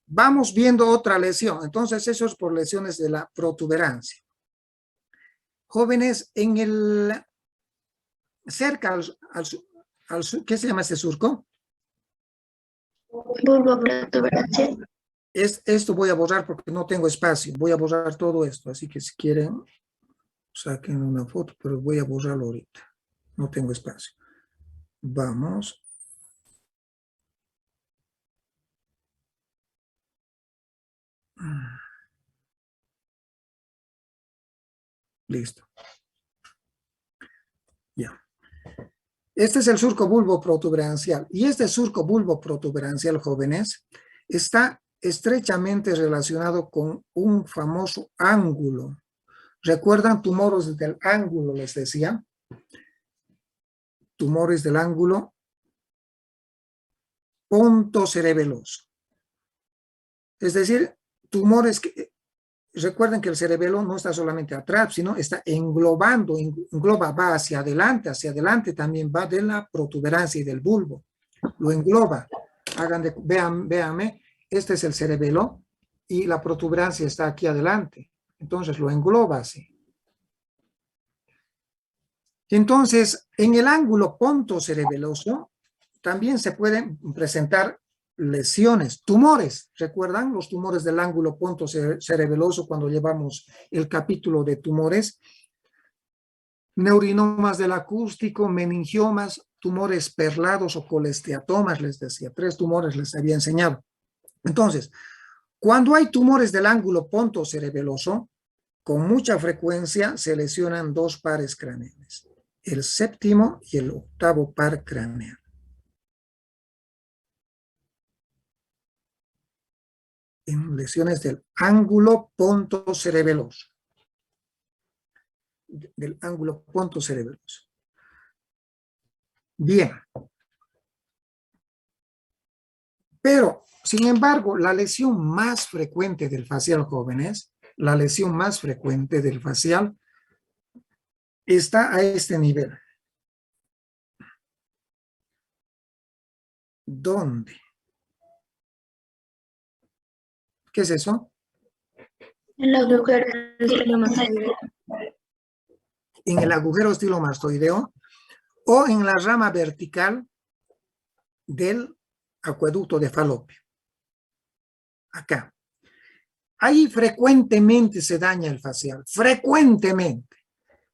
Vamos viendo otra lesión. Entonces, eso es por lesiones de la protuberancia. Jóvenes, en el cerca ¿qué se llama este surco? Bulbo protuberancial. Esto voy a borrar porque no tengo espacio. Voy a borrar todo esto. Así que si quieren, saquen una foto, pero voy a borrarlo ahorita. No tengo espacio. Vamos. Listo. Ya. Este es el surco bulbo protuberancial. Y este surco bulbo protuberancial, jóvenes, está estrechamente relacionado con un famoso ángulo. ¿Recuerdan tumores del ángulo? Les decía. Tumores del ángulo pontocerebeloso. Es decir, tumores que... Recuerden que el cerebelo no está solamente atrás, sino está englobando, va hacia adelante también va de la protuberancia y del bulbo. Lo engloba. Véanme, este es el cerebelo y la protuberancia está aquí adelante. Entonces lo engloba así. Entonces, en el ángulo pontocerebeloso también se pueden presentar lesiones, tumores. ¿Recuerdan los tumores del ángulo pontocerebeloso cuando llevamos el capítulo de tumores? Neurinomas del acústico, meningiomas, tumores perlados o colesteatomas, les decía. 3 tumores les había enseñado. Entonces, cuando hay tumores del ángulo pontocerebeloso, con mucha frecuencia se lesionan 2 pares craneales. El séptimo y el octavo par craneal. En lesiones del ángulo pontocerebeloso. Del ángulo pontocerebeloso. Bien. Pero, sin embargo, la lesión más frecuente del facial, jóvenes, la lesión más frecuente del facial está a este nivel. ¿Dónde? ¿Qué es eso? El agujero Estilomastoideo. En el agujero estilomastoideo o en la rama vertical del acueducto de Falopio. Acá. Ahí frecuentemente se daña el facial, frecuentemente,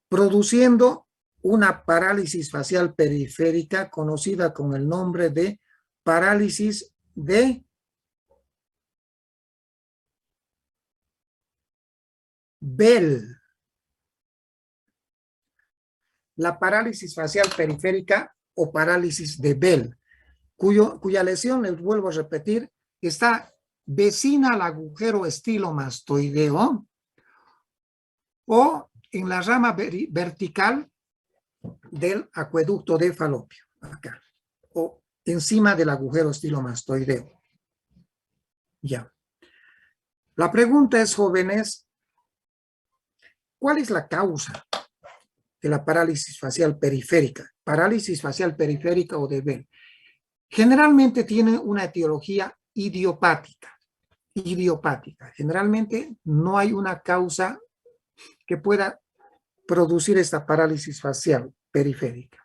produciendo una parálisis facial periférica conocida con el nombre de parálisis de Bell. La parálisis facial periférica o parálisis de Bell, cuya lesión, les vuelvo a repetir, está vecina al agujero estilomastoideo o en la rama vertical del acueducto de Falopio, acá, o encima del agujero estilomastoideo. Ya. La pregunta es, jóvenes, ¿cuál es la causa de la parálisis facial periférica? Parálisis facial periférica o de Bell. Generalmente tiene una etiología idiopática. Generalmente no hay una causa que pueda producir esta parálisis facial periférica.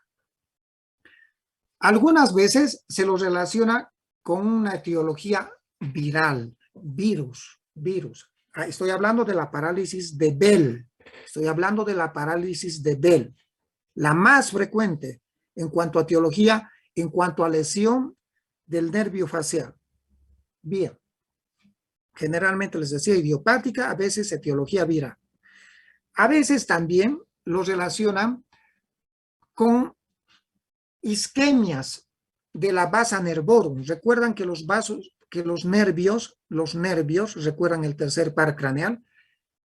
Algunas veces se lo relaciona con una etiología viral, virus. Estoy hablando de la parálisis de Bell. La más frecuente en cuanto a etiología, en cuanto a lesión del nervio facial. Bien. Generalmente les decía idiopática, a veces etiología viral. A veces también lo relacionan con isquemias de la basa nervorum. Recuerdan que los nervios, recuerdan el tercer par craneal,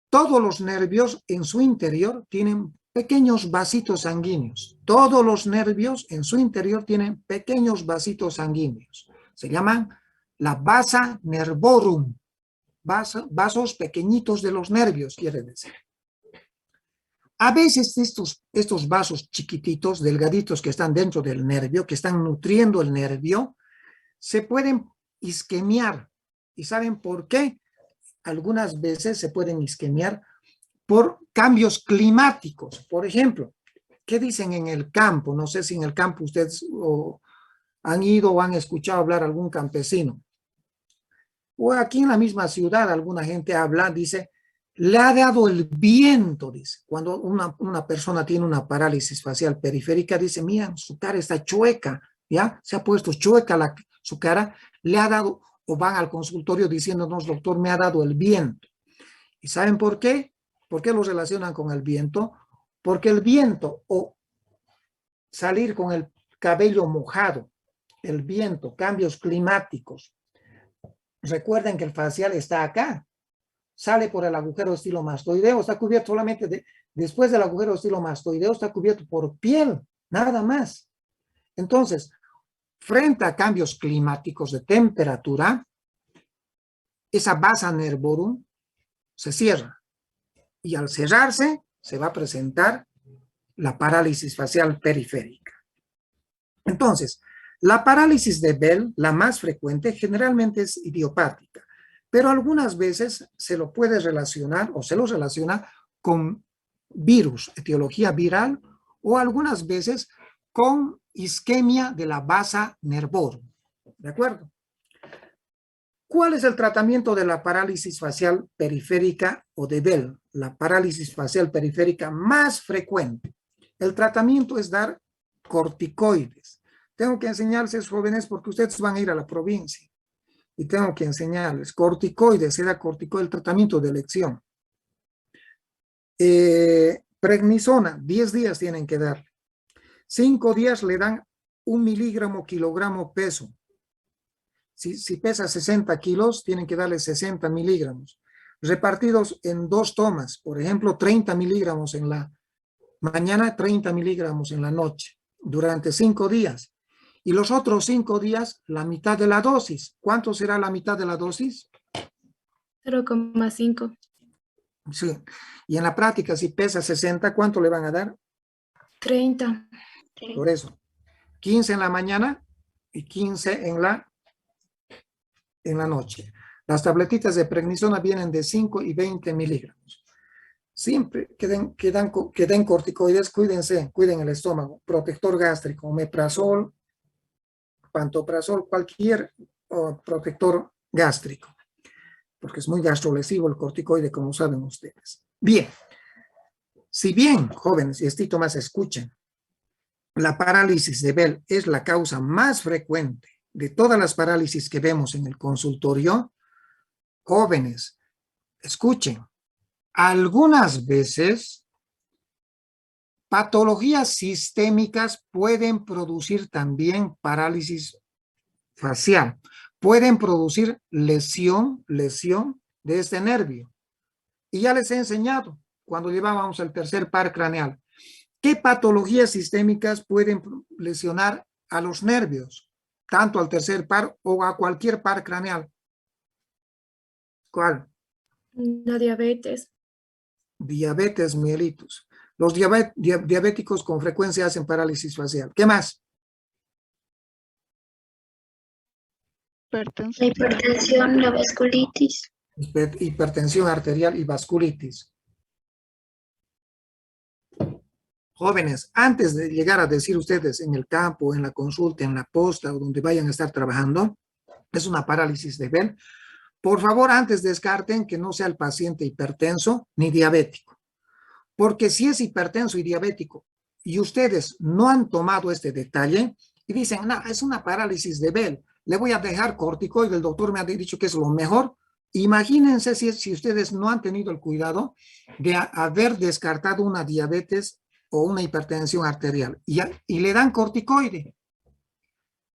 todos los nervios en su interior tienen pequeños vasitos sanguíneos. Todos los nervios en su interior tienen pequeños vasitos sanguíneos. Se llaman la basa nervorum. Vasos pequeñitos de los nervios, quiere decir. A veces estos vasos chiquititos, delgaditos que están dentro del nervio, que están nutriendo el nervio, se pueden isquemiar. ¿Y saben por qué? Algunas veces se pueden isquemiar por cambios climáticos. Por ejemplo, ¿qué dicen en el campo? No sé si en el campo ustedes han ido o han escuchado hablar a algún campesino. O aquí en la misma ciudad alguna gente habla, dice, le ha dado el viento, dice. Cuando una persona tiene una parálisis facial periférica, dice, mira, su cara está chueca, ¿ya? Se ha puesto chueca su cara, le ha dado, o van al consultorio diciéndonos, doctor, me ha dado el viento. ¿Y saben por qué? ¿Por qué lo relacionan con el viento? Porque el viento o salir con el cabello mojado, el viento, cambios climáticos. Recuerden que el facial está acá. Sale por el agujero estilomastoideo, está cubierto solamente después del agujero estilomastoideo, está cubierto por piel, nada más. Entonces, frente a cambios climáticos de temperatura, esa basa nervorum se cierra. Y al cerrarse, se va a presentar la parálisis facial periférica. Entonces, la parálisis de Bell, la más frecuente, generalmente es idiopática, pero algunas veces se lo puede relacionar o se lo relaciona con virus, etiología viral, o algunas veces con isquemia de la basa nervorum. ¿De acuerdo? ¿Cuál es el tratamiento de la parálisis facial periférica o de Bell? La parálisis facial periférica más frecuente. El tratamiento es dar corticoides. Tengo que enseñarles, jóvenes, porque ustedes van a ir a la provincia. Y tengo que enseñarles corticoides, se da corticoide, el tratamiento de elección. Prednisona, 10 días tienen que darle. 5 días le dan 1 miligramo kilogramo peso. Si pesa 60 kilos, tienen que darle 60 miligramos. Repartidos en 2 tomas, por ejemplo, 30 miligramos en la mañana, 30 miligramos en la noche, durante 5 días. Y los otros 5 días, la mitad de la dosis. ¿Cuánto será la mitad de la dosis? 0,5. Sí. Y en la práctica, si pesa 60, ¿cuánto le van a dar? 30. Por eso. 15 en la mañana y 15 en la noche. Las tabletitas de prednisona vienen de 5 y 20 miligramos. Siempre que den corticoides, cuídense, cuiden el estómago. Protector gástrico, omeprazol, pantoprazol, cualquier protector gástrico, porque es muy gastrolesivo el corticoide, como saben ustedes. Bien, si bien, jóvenes, y esto más escuchen, la parálisis de Bell es la causa más frecuente de todas las parálisis que vemos en el consultorio, jóvenes, escuchen, algunas veces patologías sistémicas pueden producir también parálisis facial. Pueden producir lesión de este nervio. Y ya les he enseñado cuando llevábamos el tercer par craneal. ¿Qué patologías sistémicas pueden lesionar a los nervios? Tanto al tercer par o a cualquier par craneal. ¿Cuál? La diabetes. Diabetes mellitus. Los diabéticos con frecuencia hacen parálisis facial. ¿Qué más? La hipertensión, la vasculitis. Hipertensión arterial y vasculitis. Jóvenes, antes de llegar a decir ustedes en el campo, en la consulta, en la posta o donde vayan a estar trabajando, es una parálisis de Bell. Por favor, antes descarten que no sea el paciente hipertenso ni diabético. Porque si es hipertenso y diabético y ustedes no han tomado este detalle y dicen, no, es una parálisis de Bell, le voy a dejar corticoide, el doctor me ha dicho que es lo mejor. Imagínense si ustedes no han tenido el cuidado de haber descartado una diabetes o una hipertensión arterial y le dan corticoide.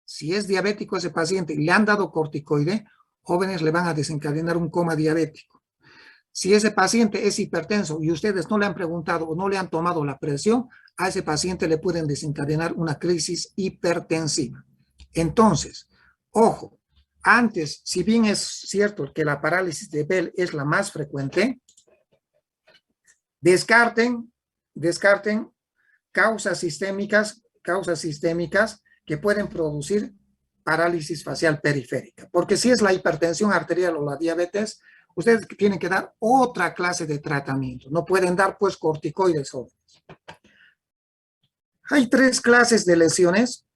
Si es diabético ese paciente y le han dado corticoide, jóvenes le van a desencadenar un coma diabético. Si ese paciente es hipertenso y ustedes no le han preguntado o no le han tomado la presión, a ese paciente le pueden desencadenar una crisis hipertensiva. Entonces, ojo, antes, si bien es cierto que la parálisis de Bell es la más frecuente, descarten causas sistémicas que pueden producir parálisis facial periférica. Porque si es la hipertensión arterial o la diabetes, ustedes tienen que dar otra clase de tratamiento. No pueden dar, pues, corticoides jóvenes. Hay tres clases de lesiones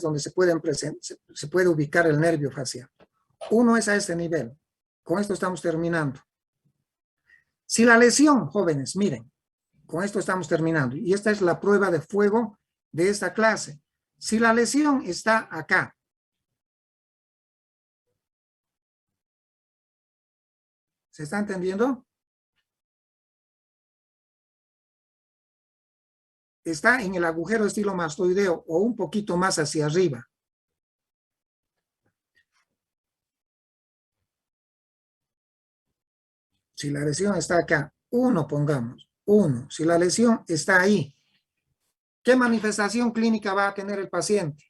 donde se puede ubicar el nervio facial. Uno es a este nivel. Con esto estamos terminando. Si la lesión, jóvenes, miren, con esto estamos terminando. Y esta es la prueba de fuego de esta clase. Si la lesión está acá, ¿se está entendiendo? Está en el agujero estilomastoideo o un poquito más hacia arriba. Si la lesión está acá, 1 pongamos, 1. Si la lesión está ahí, ¿qué manifestación clínica va a tener el paciente?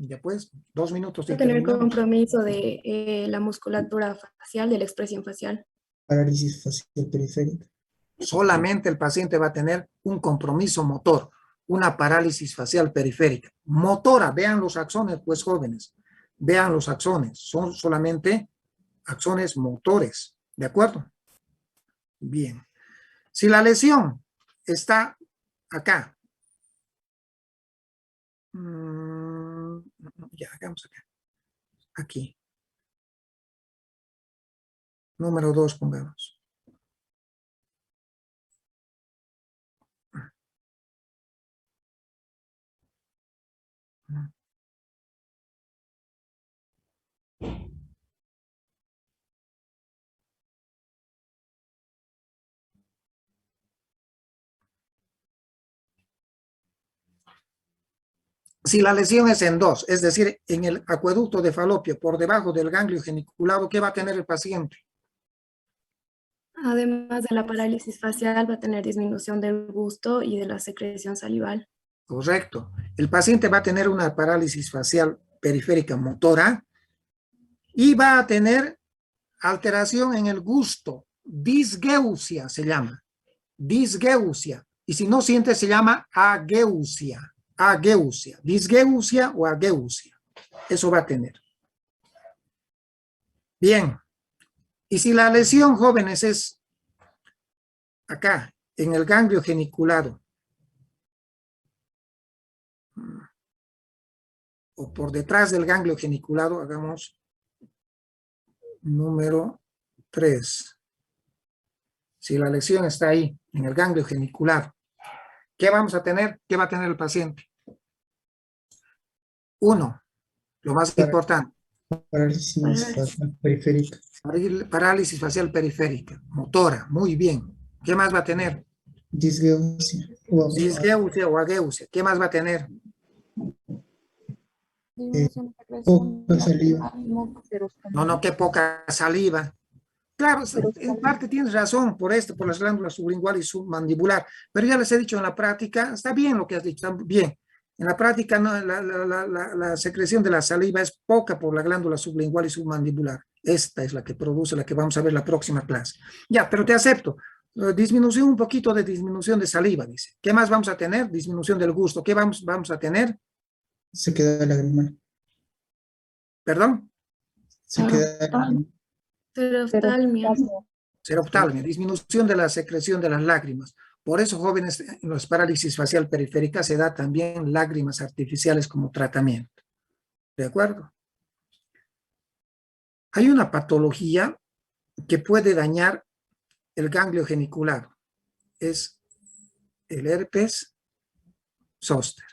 Ya pues, 2 minutos. Va a tener compromiso de la musculatura facial, de la expresión facial. Parálisis facial periférica. Solamente el paciente va a tener un compromiso motor, una parálisis facial periférica. Motora, vean los axones, pues jóvenes, vean los axones, son solamente axones motores, ¿de acuerdo? Bien. Si la lesión está acá, ya hagamos acá, aquí. Número 2 pongamos. Si la lesión es en 2, es decir, en el acueducto de Falopio, por debajo del ganglio geniculado, ¿qué va a tener el paciente? Además de la parálisis facial, va a tener disminución del gusto y de la secreción salival. Correcto. El paciente va a tener una parálisis facial periférica motora y va a tener alteración en el gusto. Disgeusia se llama. Disgeusia. Y si no siente, se llama ageusia. Ageusia. Disgeusia o ageusia. Eso va a tener. Bien. Y si la lesión, jóvenes, es acá, en el ganglio geniculado, o por detrás del ganglio geniculado, hagamos número 3. Si la lesión está ahí, en el ganglio geniculado, ¿qué vamos a tener? ¿Qué va a tener el paciente? 1, lo más importante. Parálisis facial periférica. Parálisis facial periférica, motora, muy bien. ¿Qué más va a tener? Disgeusia. Disgeusia o ageusia. ¿Qué más va a tener? Poca saliva. No, qué poca saliva. Claro, en parte tienes razón por las glándulas sublingual y submandibular, pero ya les he dicho en la práctica, está bien lo que has dicho, está bien. En la práctica no, la secreción de la saliva es poca por la glándula sublingual y submandibular. Esta es la que produce, la que vamos a ver la próxima clase. Ya, pero te acepto. Disminución, un poquito de disminución de saliva, dice. ¿Qué más vamos a tener? Disminución del gusto. ¿Qué vamos a tener? Se queda lagrimal. ¿Perdón? Se queda lagrimal. Seroftalmia. Seroftalmia, disminución de la secreción de las lágrimas. Por eso, jóvenes, en las parálisis facial periférica se da también lágrimas artificiales como tratamiento. ¿De acuerdo? Hay una patología que puede dañar el ganglio genicular. Es el herpes zóster.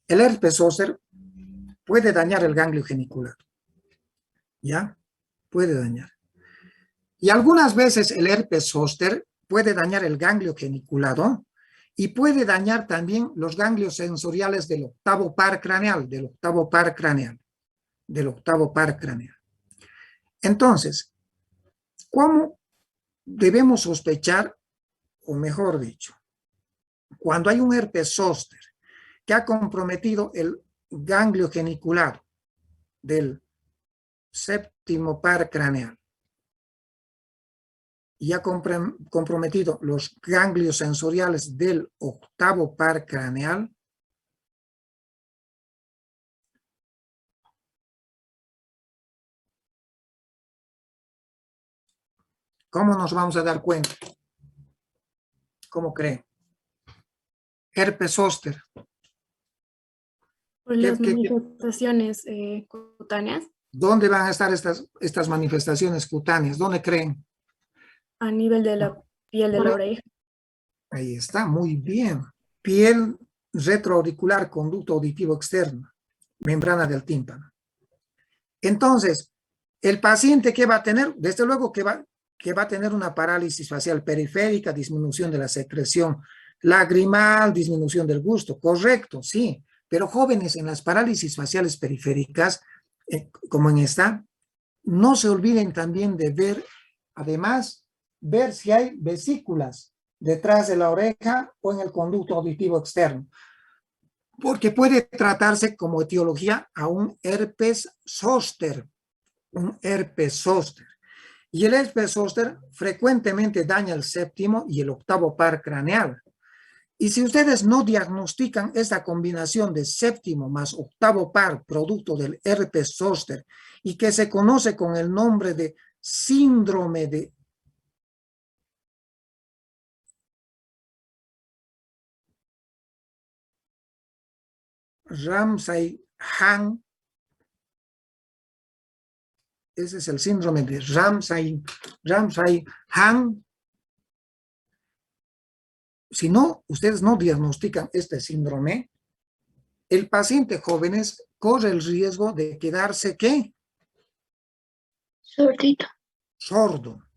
El herpes zóster puede dañar el ganglio genicular. ¿Ya? Puede dañar. Y algunas veces el herpes zóster puede dañar el ganglio geniculado y puede dañar también los ganglios sensoriales del octavo par craneal, Entonces, ¿cómo debemos sospechar, o mejor dicho, cuando hay un herpes zóster que ha comprometido el ganglio geniculado del séptimo par craneal y ha comprometido los ganglios sensoriales del octavo par craneal? ¿Cómo nos vamos a dar cuenta? ¿Cómo creen? Herpes zóster. Por las manifestaciones cutáneas. ¿Dónde van a estar estas manifestaciones cutáneas? ¿Dónde creen? A nivel de la piel de la oreja. Ahí está, muy bien. Piel retroauricular, conducto auditivo externo, membrana del tímpano. Entonces, el paciente, ¿qué va a tener? Desde luego que va a tener una parálisis facial periférica, disminución de la secreción lagrimal, disminución del gusto. Correcto, sí. Pero jóvenes, en las parálisis faciales periféricas, como en esta, no se olviden también de ver, además, ver si hay vesículas detrás de la oreja o en el conducto auditivo externo, porque puede tratarse como etiología a un herpes zóster, Y el herpes zóster frecuentemente daña el séptimo y el octavo par craneal. Y si ustedes no diagnostican esta combinación de séptimo más octavo par producto del herpes zóster y que se conoce con el nombre de síndrome de Ramsay-Hunt, ese es el síndrome de Ramsay-Hunt. Si no, ustedes no diagnostican este síndrome, el paciente jóvenes corre el riesgo de quedarse, ¿qué? Sordito. Sordo.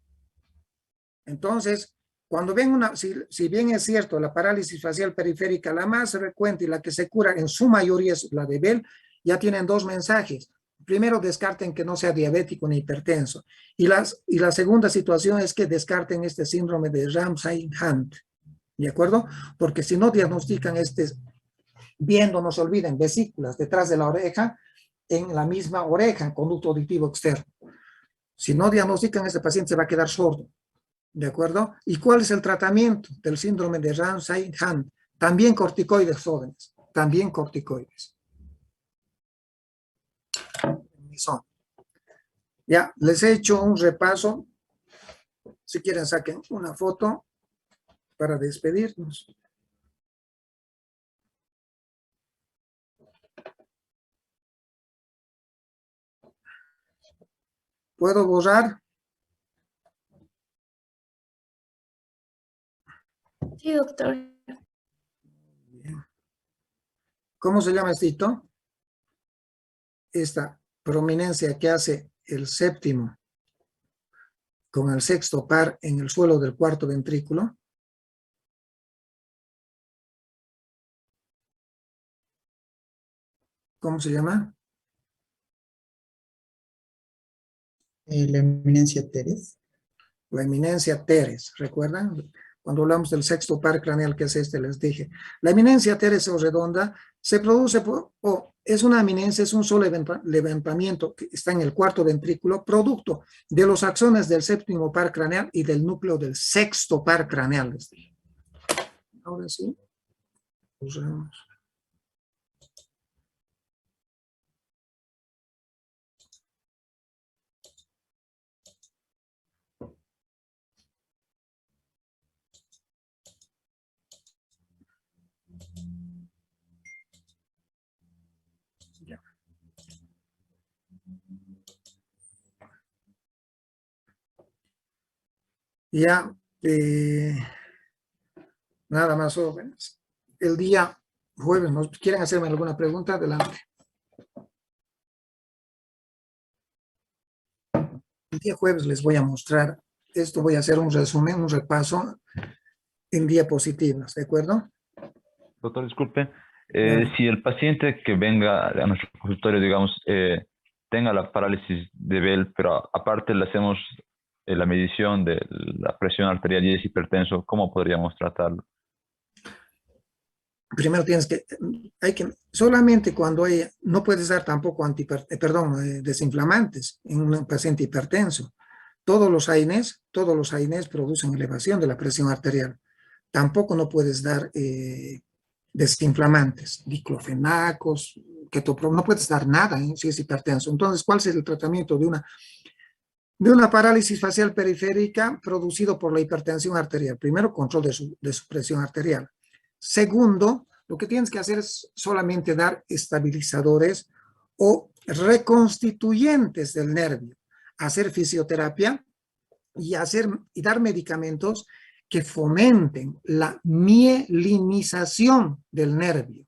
Entonces, cuando ven si bien es cierto, la parálisis facial periférica, la más frecuente y la que se cura en su mayoría es la de Bell, ya tienen dos mensajes. Primero, descarten que no sea diabético ni hipertenso. Y la segunda situación es que descarten este síndrome de Ramsay-Hunt. ¿De acuerdo? Porque si no diagnostican viendo, no se olviden, vesículas detrás de la oreja, en la misma oreja, en conducto auditivo externo. Si no diagnostican, este paciente se va a quedar sordo. ¿De acuerdo? ¿Y cuál es el tratamiento del síndrome de Ramsay-Hunt? También corticoides, jóvenes. También corticoides. Ya, les he hecho un repaso. Si quieren, saquen una foto para despedirnos. ¿Puedo borrar? Sí, doctor. Bien. ¿Cómo se llama esto? Esta prominencia que hace el séptimo con el sexto par en el suelo del cuarto ventrículo. ¿Cómo se llama? La eminencia teres. La eminencia teres, ¿recuerdan? Cuando hablamos del sexto par craneal, que es este, les dije. La eminencia teres o redonda se produce es una eminencia, es un solo levantamiento que está en el cuarto ventrículo, producto de los axones del séptimo par craneal y del núcleo del sexto par craneal, les dije. Ahora sí, usamos. Ya, nada más, jóvenes. El día jueves, ¿no? ¿Quieren hacerme alguna pregunta? Adelante. El día jueves les voy a mostrar esto, voy a hacer un resumen, un repaso en diapositivas, ¿de acuerdo? Doctor, disculpe. Claro. Si el paciente que venga a nuestro consultorio, digamos, tenga la parálisis de Bell, pero aparte le hacemos la medición de la presión arterial y es hipertenso, ¿cómo podríamos tratarlo? Primero solamente cuando no puedes dar tampoco desinflamantes en un paciente hipertenso. Todos los AINEs producen elevación de la presión arterial. Tampoco no puedes dar desinflamantes, diclofenacos, no puedes dar nada si es hipertenso. Entonces, ¿cuál es el tratamiento de una parálisis facial periférica producido por la hipertensión arterial? Primero, control de su presión arterial. Segundo, lo que tienes que hacer es solamente dar estabilizadores o reconstituyentes del nervio, hacer fisioterapia y dar medicamentos que fomenten la mielinización del nervio.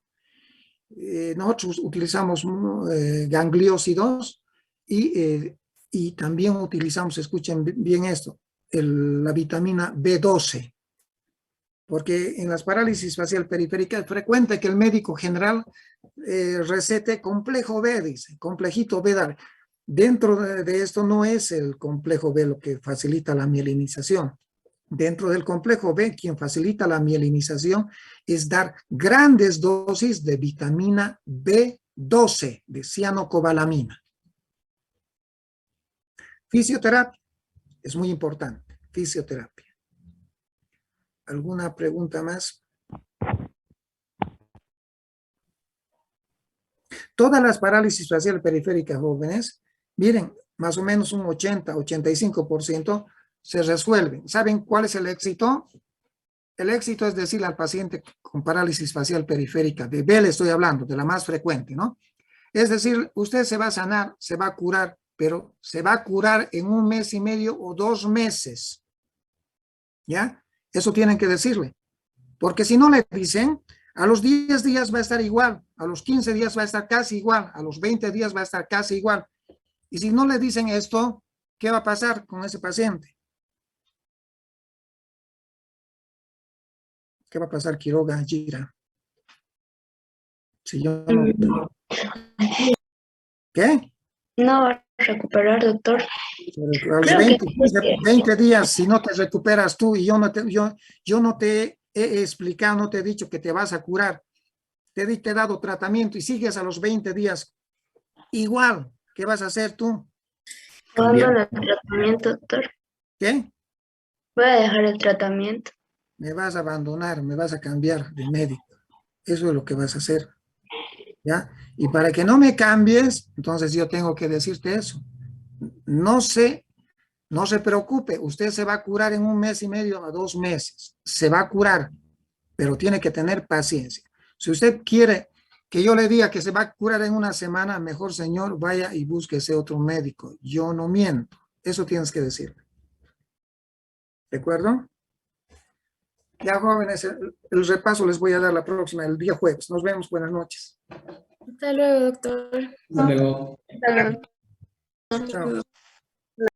Nosotros utilizamos gangliósidos y también utilizamos, escuchen bien esto, la vitamina B12. Porque en las parálisis facial periférica es frecuente que el médico general recete complejo B, dice, complejito B. Dentro de esto no es el complejo B lo que facilita la mielinización. Dentro del complejo B, quien facilita la mielinización es dar grandes dosis de vitamina B12, de cianocobalamina. Fisioterapia, es muy importante, fisioterapia. ¿Alguna pregunta más? Todas las parálisis facial periféricas jóvenes, miren, más o menos un 80-85% se resuelven. ¿Saben cuál es el éxito? El éxito es decirle al paciente con parálisis facial periférica, de Bell estoy hablando, de la más frecuente, ¿no? Es decir, usted se va a sanar, se va a curar, pero se va a curar en 1 mes y medio o 2 meses. ¿Ya? Eso tienen que decirle. Porque si no le dicen, a los 10 días va a estar igual, a los 15 días va a estar casi igual, a los 20 días va a estar casi igual. Y si no le dicen esto, ¿qué va a pasar con ese paciente? ¿Qué va a pasar, Quiroga, Gira? Si yo no... ¿Qué? No va a recuperar, doctor. A los 20 días, si no te recuperas tú y yo no te he explicado, no te he dicho que te vas a curar, te he dado tratamiento y sigues a los 20 días igual, ¿qué vas a hacer tú? Abandono el tratamiento, doctor. ¿Qué? Voy a dejar el tratamiento. Me vas a abandonar, me vas a cambiar de médico. Eso es lo que vas a hacer. ¿Ya? Y para que no me cambies, entonces yo tengo que decirte eso. No se preocupe, usted se va a curar en 1 mes y medio a 2 meses. Se va a curar, pero tiene que tener paciencia. Si usted quiere que yo le diga que se va a curar en 1 semana, mejor, señor, vaya y búsquese otro médico. Yo no miento. Eso tienes que decirle. ¿De acuerdo? Ya, jóvenes, el repaso les voy a dar la próxima, el día jueves. Nos vemos. Buenas noches. Hasta luego, doctor. Hasta luego. Hasta luego. Chao.